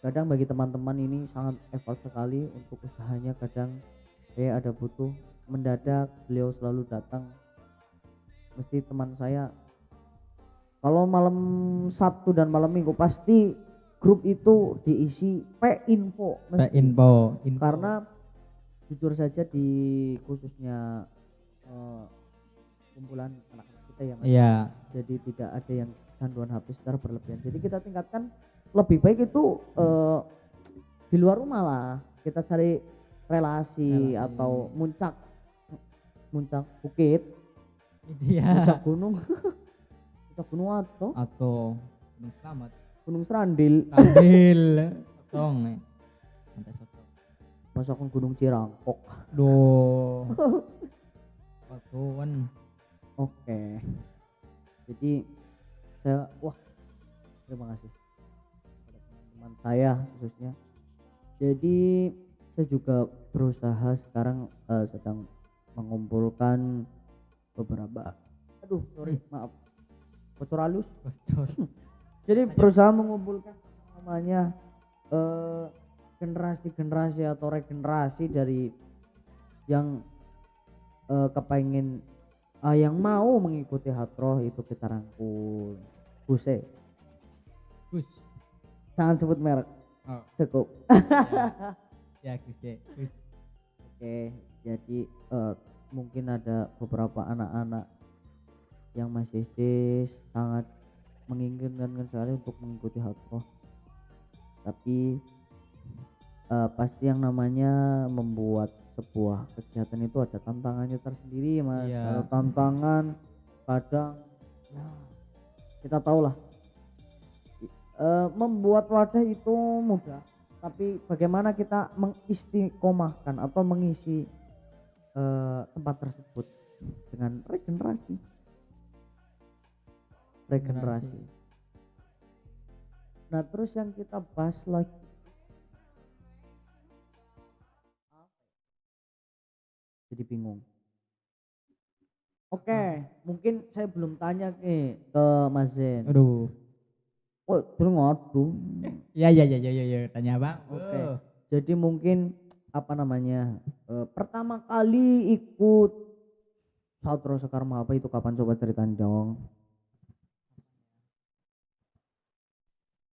kadang bagi teman-teman ini sangat effort sekali untuk usahanya. Kadang ada butuh mendadak, beliau selalu datang. Mesti teman saya kalau malam Sabtu dan malam Minggu pasti grup itu diisi P-info. Karena jujur saja di khususnya kumpulan anak-anak kita ya Mas. Iya. Jadi tidak ada yang canduan HP secara berlebihan. Jadi kita tingkatkan lebih baik itu di luar rumah lah. Kita cari relasi. Atau muncak bukit. Puncak gunung. Puncak gunung atau Gunung Slamet. Gunung Serandil. Tong nih. Sampai soto. Masukkan Gunung Cirangkok. Duh. Batuan. Oke. Jadi saya terima kasih kepada teman-teman saya khususnya. Jadi saya juga berusaha sekarang sedang mengumpulkan beberapa maaf bocor halus. Jadi berusaha mengumpulkan namanya generasi atau regenerasi dari yang kepengen yang mau mengikuti hadroh itu kita rangkul. Gus. Jangan sebut merek. Cukup. Ya Gus. Oke, jadi mungkin ada beberapa anak-anak yang masih SD sangat menginginkan sekali untuk mengikuti hadroh. Tapi pasti yang namanya membuat sebuah kegiatan itu ada tantangannya tersendiri Mas. Ada tantangan kadang ya kita tahulah membuat wadah itu mudah, tapi bagaimana kita mengistiqomahkan atau mengisi tempat tersebut dengan regenerasi. Nah terus yang kita bahas lagi jadi bingung. Oke, mungkin saya belum tanya ke Mas Zen. Aduh. Aduh. Ya, tanya Bang. Oke. Jadi mungkin pertama kali ikut Hadroh Sekar Mahabbah itu kapan, coba ceritain dong.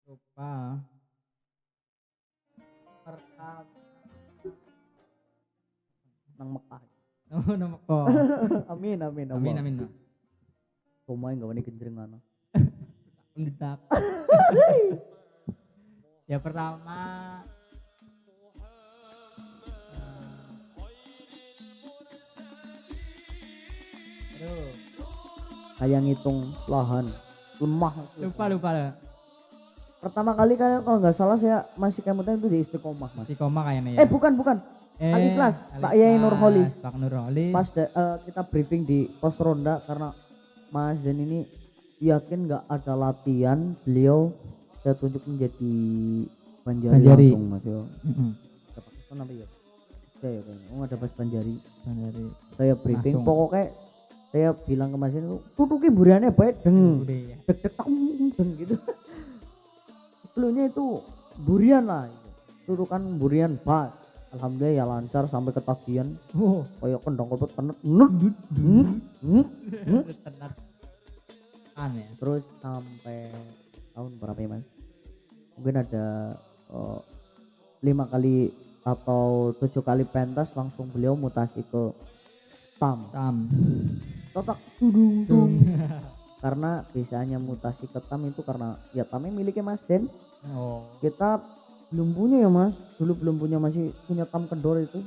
Lupa. Pertama nang Mekah. Nang Mekah. Amin. Pemain gak wani genjrengan. Mendedak. Ya pertama kayak ngitung lahan lemah. Lupa lah. Pertama kali kan kalau nggak salah saya masih kemudian itu di Istiqomah mas. Istiqomah kayaknya ya. Bukan Al-Ikhlas Pak Yai Nurholis. Pak Nurholis. Pas kita briefing di pos ronda karena Mas Zen ini yakin nggak ada latihan, beliau saya tunjuk menjadi Banjari. Langsung mas yo. Dapat pesan apa ya? Ya kayaknya ada pas Banjari. Saya briefing langsung. Pokoknya saya bilang ke Mas Zen itu tutuki buriannya baik deng deg deng gitu. Dulunya itu burian lah, turukan burian pak. Alhamdulillah ya lancar sampai ketagihan. Kayak kendang kolpot tenet. Aneh. Terus sampai tahun berapa ya mas? Mungkin ada 5 kali atau 7 kali pentas langsung beliau mutasi ke tam. Totak dung. Karena biasanya mutasi ke tam itu karena ya tamnya miliknya Mas Zen. Kita belum punya ya mas, dulu belum punya, masih punya tam kendor itu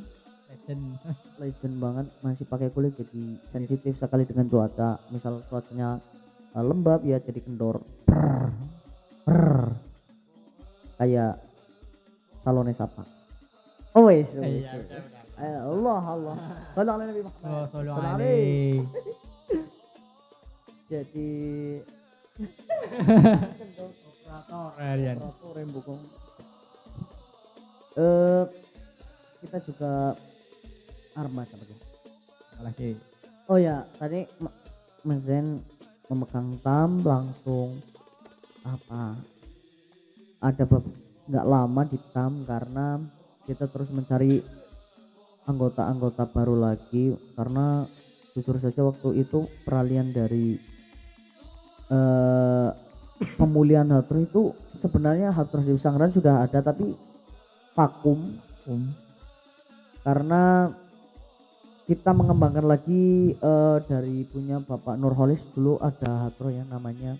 legend banget, masih pakai kulit jadi sensitif sekali dengan cuaca. Misal cuacanya lembab ya jadi kendor kayak salone sapa. Wes Allah sallallahu alaihi wasallam. Jadi operator yang bukong. Kita juga armas apa lagi? Oh ya tadi Mas Zen memegang tam langsung apa? Ada nggak lama di tam karena kita terus mencari anggota-anggota baru lagi karena jujur saja waktu itu peralihan dari pemulihan hardrock itu sebenarnya hardrock di Pesanggeran sudah ada tapi vakum karena kita mengembangkan lagi dari punya Bapak Nurholis. Dulu ada hardrock yang namanya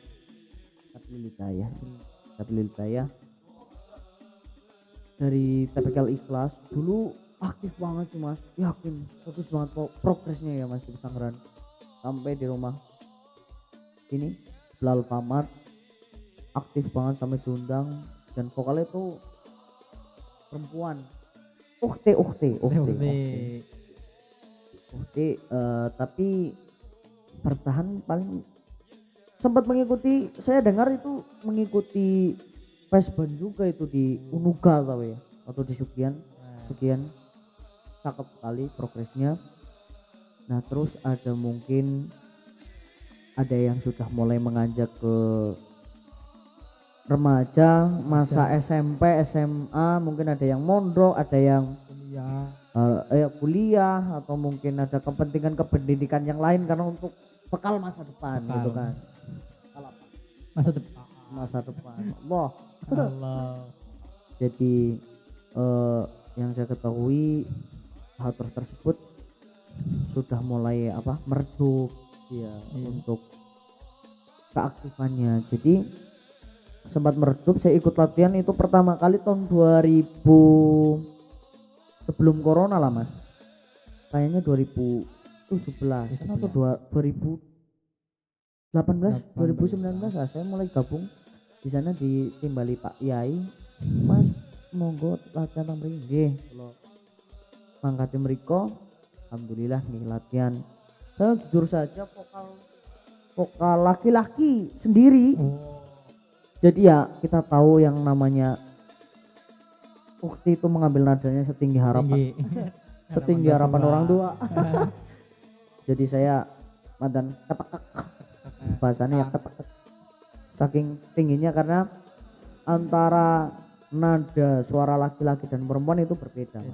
Sabilul Hidayah dari TPK Ikhlas. Dulu aktif banget sih mas, yakin bagus banget progresnya ya mas di Pesanggeran. Sampai di rumah ini Bilal Famad aktif banget sampai diundang dan vokalnya itu perempuan Ukti tapi bertahan paling sempat mengikuti, saya dengar itu mengikuti Fesban juga itu di Unuga tahu ya atau di Sugian cakep sekali progresnya. Nah terus ada mungkin ada yang sudah mulai menganjak ke remaja, masa SMP, SMA, mungkin ada yang mondok, ada yang kuliah atau mungkin ada kepentingan kependidikan yang lain karena untuk bekal masa depan gitu kan. Masa depan. Allah. Jadi yang saya ketahui hal tersebut sudah mulai meredup ya untuk keaktifannya. Jadi sempat meredup, saya ikut latihan itu pertama kali tahun 2000 sebelum corona lah mas, kayaknya 2017 atau 2018 2019 lah saya mulai gabung di sana, ditimbali Pak Yai, mas monggo latihan nang mriki nggih kula mangkate mriko. Alhamdulillah nih latihan. Saya jujur saja vokal laki-laki sendiri. Jadi ya kita tahu yang namanya Ukti itu mengambil nadanya setinggi harapan. Setinggi harapan orang tua. Jadi saya mantan ketek bahasanya ya ketek. Saking tingginya karena antara nada suara laki-laki dan perempuan itu berbeda.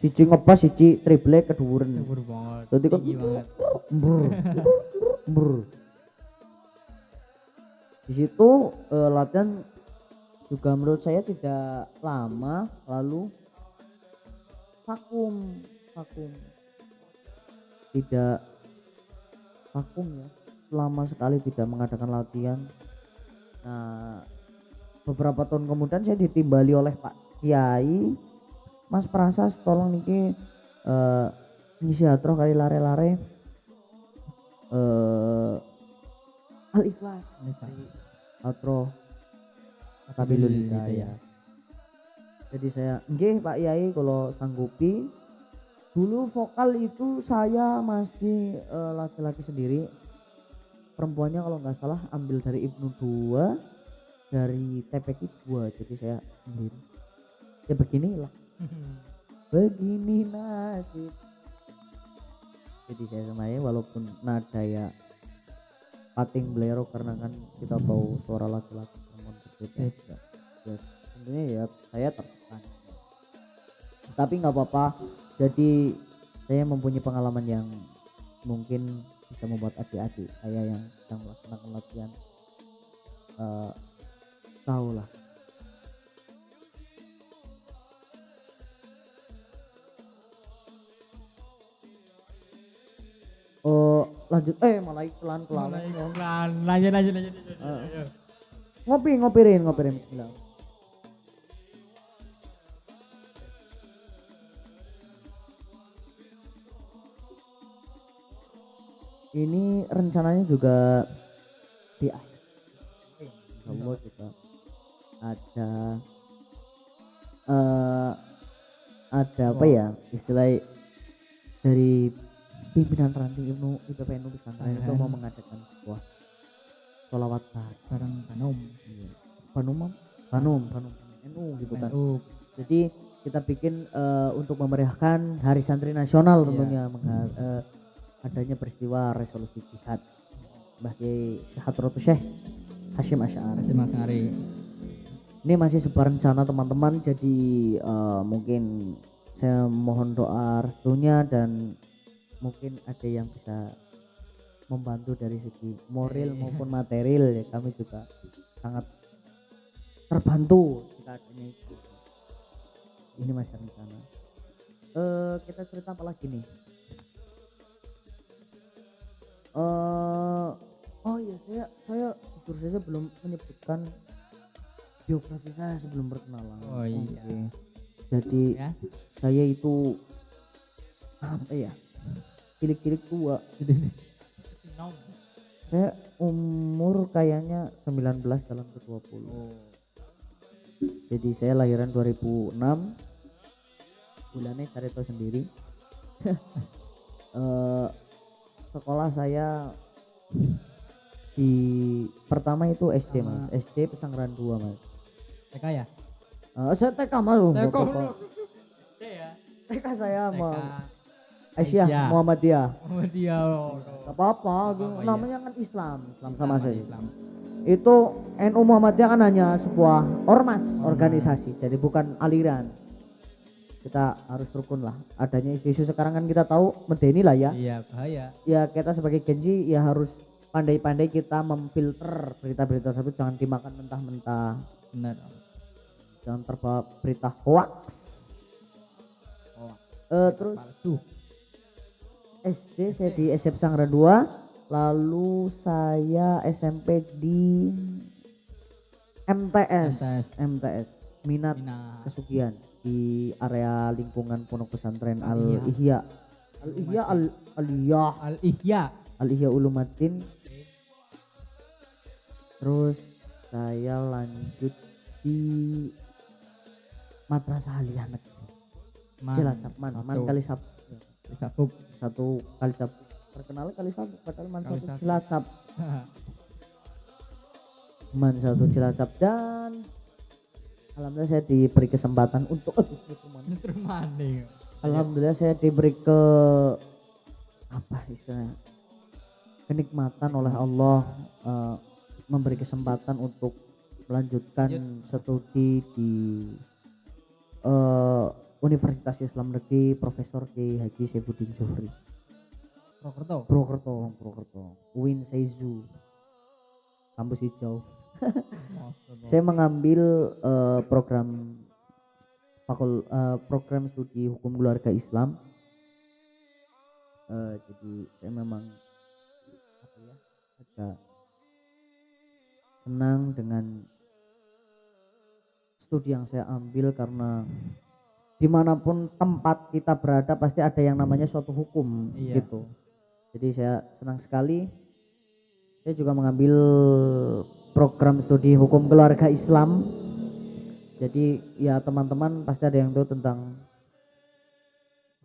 Siji ngebas, siji triple keduren. Jadi kan di situ latihan juga menurut saya tidak lama, lalu vakum tidak vakum ya, lama sekali tidak mengadakan latihan. Nah beberapa tahun kemudian saya ditimbali oleh Pak Kiai, Mas Prasas tolong niki ngisi hatro kali lare-lare Al-Ikhlas, outro Stabilul Hidayah. Jadi saya nggih Pak Yai kalau sanggupi. Dulu vokal itu saya masih laki-laki sendiri. Perempuannya kalau nggak salah ambil dari Ibnu 2, dari TPQ 2, jadi saya sendiri. Ya beginilah. Begini nasib. Jadi saya semuanya walaupun nada ya pating blero karena kan kita tahu suara laki-laki perempuan berbeda. Ya, tentunya ya saya tertekan. Tapi nggak apa-apa. Jadi saya mempunyai pengalaman yang mungkin bisa membuat adik-adik saya yang sedang melaksanakan latihan tahu lah. Lanjut malah pelan-pelan. Lanjut. Ngopirin bismillah. Ini rencananya juga di akhir Allah juga ada apa ya istilah dari pimpinan ranting Ibnu IPPNU Pesantren itu mau mengadakan sebuah sholawat bareng Banum NU gitu kan. Jadi kita bikin untuk memeriahkan Hari Santri Nasional tentunya adanya peristiwa resolusi jihad Mbah Kiai Hadratus Syekh Hasyim Asy'ari. Ini masih sebuah rencana teman-teman, jadi mungkin saya mohon doa restunya dan mungkin ada yang bisa membantu dari segi moral maupun material ya, kami juga sangat terbantu jika adanya itu. Ini masih rencana. Kita cerita apa lagi nih? Oh iya, saya jujur saja belum menyebutkan biografi saya sebelum berkenalan. Oh iya. Jadi ya? Saya itu apa ya? Cilik-cilik tua. Saya umur kayaknya 19 dalam ke 20. Jadi saya lahiran 2006. Bulannya cari tahu sendiri. Sekolah saya di pertama itu SD Mas, SD Pesanggeran 2 Mas. TK ya? Saya TK malu. TK ya. TK saya Aisyah Muhammadiyah. Muhammadiyah. Gak apa-apa, namanya kan Islam sama saya. Islam. Itu NU Muhammadiyah kan hanya sebuah ormas, organisasi, jadi bukan aliran. Kita harus rukun lah. Adanya isu-isu sekarang kan kita tahu medeni lah ya. Iya, bahaya. Ya kita sebagai Genji ya harus pandai-pandai kita memfilter berita-berita tersebut, jangan dimakan mentah-mentah. Benar. Jangan terbawa berita hoax. Terus palsu. SD saya di SMP Pesanggeran 2, lalu saya SMP di MTS minat kesugihan di area lingkungan Pondok Pesantren Al-Ihya Ulumatin. Terus saya lanjut di Madrasah Aliyah Negeri Cilacap kali sabuk satu kali sabuk terkenal kali sabuk padahal satu Cilacap. Satu Cilacap, dan alhamdulillah saya diberi kesempatan untuk alhamdulillah saya diberi kenikmatan oleh Allah, memberi kesempatan untuk melanjutkan studi di Universitas Islam Negeri Profesor Kiai Haji Saifuddin Zuhri Purwokerto UIN Seizu kampus hijau. Saya mengambil program studi hukum keluarga Islam. Jadi saya memang agak senang dengan studi yang saya ambil, karena dimanapun tempat kita berada pasti ada yang namanya suatu hukum gitu. Jadi saya senang sekali. Saya juga mengambil program studi hukum keluarga Islam. Jadi ya teman-teman pasti ada yang tahu tentang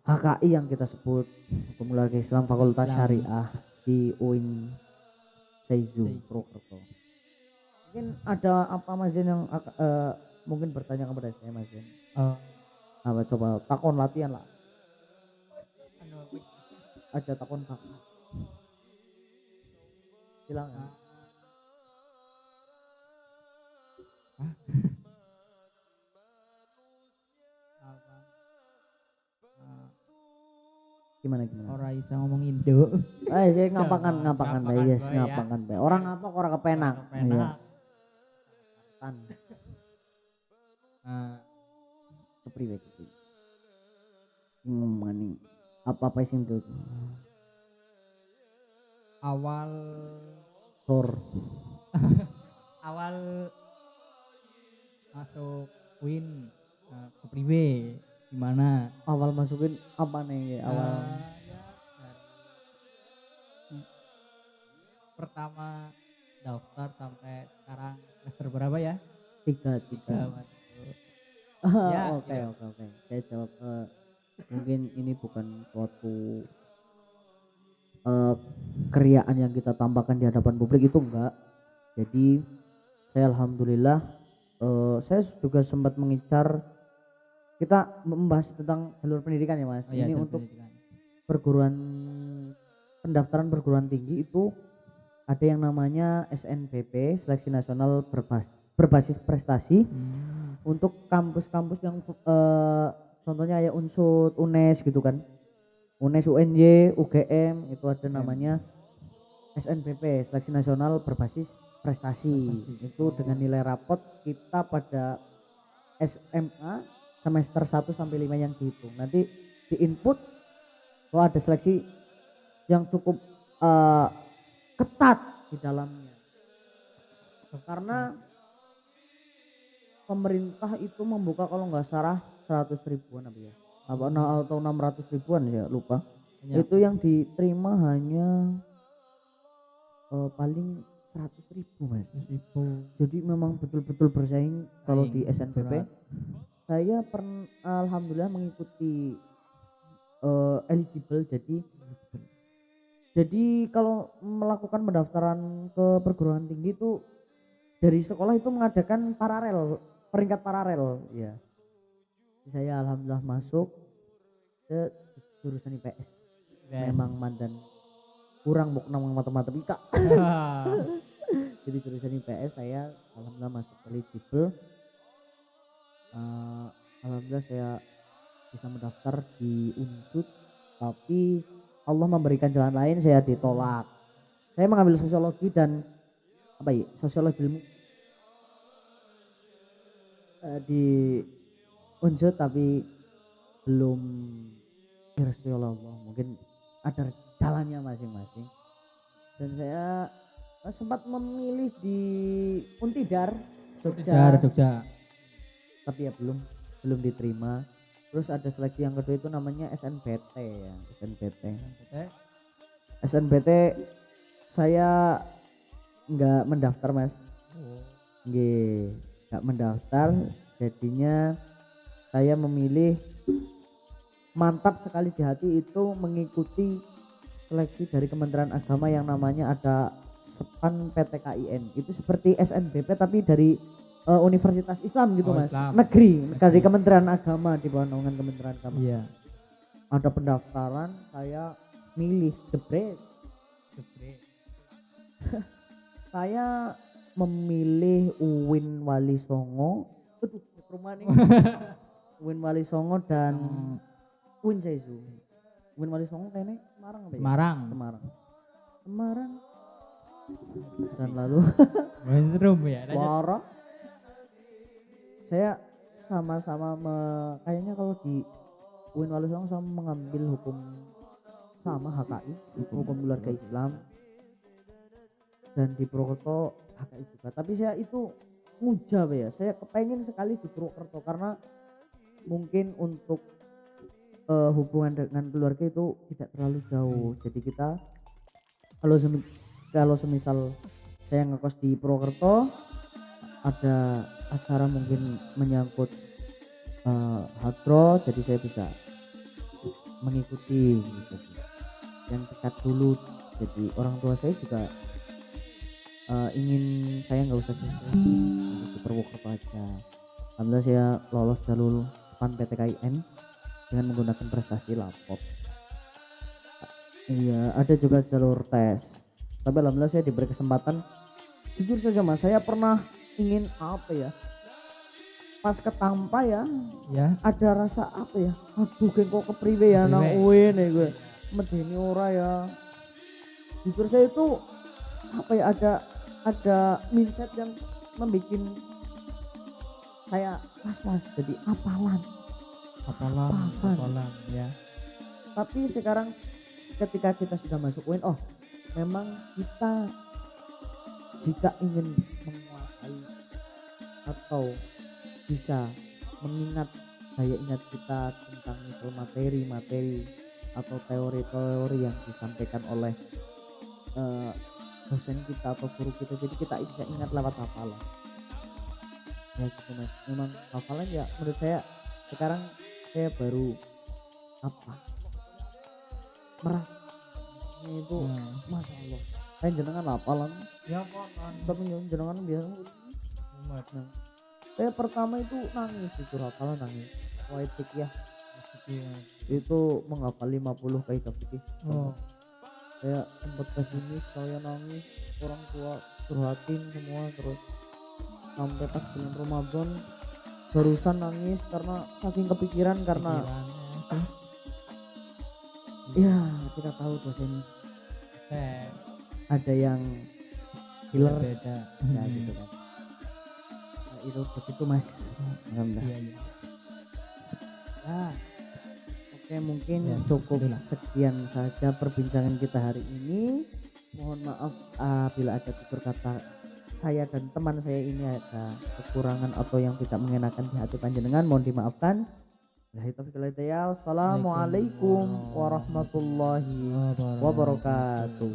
HKI yang kita sebut hukum keluarga Islam Fakultas Islam. Syariah di UIN Seizu Seizu. Purwokerto. Mungkin ada apa Mas Zen yang mungkin bertanya kepada saya Mas Zen? Oh, Apa coba takon latihan lah. anu apa? Aja takon kakak. Silakan. Apa? Gimana? Ora iso ngomong Indo. Saya ngapakan Ngapakan bae, yes bae ya. ngapakan bae. Orang apa kok ora kepenak. Iya. Kepenak. Tan Nah, kepriwe. Ngomongin apa sing tuh? awal Sor. awal masuk Win kepriwe gimana? Awal masukin apa nih awal? Ya, dari pertama daftar sampai sekarang semester berapa ya? Tiga. Masuk. Ya, Oke. gitu. Saya jawab mungkin ini bukan suatu keriaan yang kita tampakkan di hadapan publik, itu enggak. Jadi saya alhamdulillah saya juga sempat mengincar, kita membahas tentang jalur pendidikan ya Mas. Oh, ya, Ini jalur untuk pendidikan. pendaftaran perguruan tinggi itu ada yang namanya SNBP, Seleksi Nasional Berbasis Prestasi. Untuk kampus-kampus yang contohnya ya Unsud, UNES gitu kan. UNES, UNY, UGM itu ada namanya SNBP, Seleksi Nasional Berbasis Prestasi. Itu dengan nilai rapot kita pada SMA semester 1 sampai 5 yang dihitung. Nanti di input kalau ada seleksi yang cukup ketat di dalamnya. Karena pemerintah itu membuka kalau nggak salah 100 ribuan apa ya, atau 600 ribuan ya lupa. Banyak. Itu yang diterima hanya paling 100 ribu Mas. Jadi memang betul-betul bersaing kalau di SNBP. berat. Saya alhamdulillah mengikuti eligible, jadi kalau melakukan pendaftaran ke perguruan tinggi itu dari sekolah itu mengadakan peringkat paralel ya. Saya alhamdulillah masuk ke jurusan IPS. Memang mandan kurang buk nama matematika. Jadi jurusan IPS saya alhamdulillah masuk eligible. Alhamdulillah saya bisa mendaftar di Unsud, tapi Allah memberikan jalan lain, saya ditolak. Saya mengambil sosiologi dan sosiologi ilmu di Unsud, tapi belum direstui oleh Allah. Mungkin ada jalannya masing-masing. Dan saya sempat memilih di Untidar Jogja. Tapi ya belum diterima. Terus ada seleksi yang kedua itu namanya SNBT ya, SNBT saya nggak mendaftar Mas. Nggak mendaftar, jadinya saya memilih mantap sekali di hati itu mengikuti seleksi dari Kementerian Agama yang namanya ada SEPAN PTKIN. Itu seperti SNBP tapi dari Universitas Islam gitu Mas. Islam. Negeri dari Kementerian Agama, di bawah naungan Kementerian Agama. Iya. Ada pendaftaran, saya milih jebret. Saya memilih UIN Wali Songo. Aduh, rumah nih. UIN Wali Songo dan UIN Seizu. UIN Wali Songo kayaknya Semarang apa ya? Semarang. Dan lalu Wara. Saya sama-sama kayaknya kalau di UIN Wali Songo sama mengambil hukum sama HKI, hukum keluarga Islam. Dan di Purwokerto HKI juga. Tapi saya itu ngujab ya, saya kepengen sekali di Purwokerto karena mungkin untuk hubungan dengan keluarga itu tidak terlalu jauh. Jadi kita Kalau semisal saya ngekos di Purwokerto, ada acara mungkin menyangkut hadroh, jadi saya bisa mengikuti gitu. Yang dekat dulu, jadi orang tua saya juga ingin saya nggak usah jauh di Purwokerto aja. Alhamdulillah saya lolos jalur PAN PTKIN dengan menggunakan prestasi lapor. Iya, ada juga jalur tes. Tapi alhamdulillah saya diberi kesempatan. Jujur saja Mas, saya pernah ingin apa ya? Pas ketampa ya, Ya. ada rasa apa ya? Aduh, kok kepriwe ya nang Kepriwe. UIN ya gue. Medeni ora ya. Jujur saya itu apa ya, ada mindset yang membuat saya was-was, jadi apalan. Apalan ya. Tapi sekarang ketika kita sudah masuk UIN, oh memang kita jika ingin menguasai atau bisa mengingat daya ingat kita tentang misal materi-materi atau teori-teori yang disampaikan oleh dosen kita atau guru kita, jadi kita bisa ingat lewat hafalan ya gitu Mas. Memang hafalan ya menurut saya sekarang saya baru apa merasa itu Masya Allah saya jenengan hafalan Ya ponan. tapi jenengan biasa. Umat. Nah, saya pertama itu nangis jujur, hafalan nangis waitik ya itu menghafal 50 kaidah fikih. Oh. Saya sempat pesimis, saya nangis, orang tua curhatin semua, terus sampai pas bulan Ramadan barusan nangis karena saking kepikiran karena ya kita tahu dosen ada yang killer beda. ya gitu kan. Nah, itu begitu Mas. Alhamdulillah. Iya iya. Nah, Oke, mungkin Ya, cukup alhamdulillah. sekian saja perbincangan kita hari ini. Mohon maaf bila ada tutur kata saya dan teman saya ini ada kekurangan atau yang tidak mengenakan di hati panjenengan, mohon dimaafkan. Assalamualaikum warahmatullahi wabarakatuh.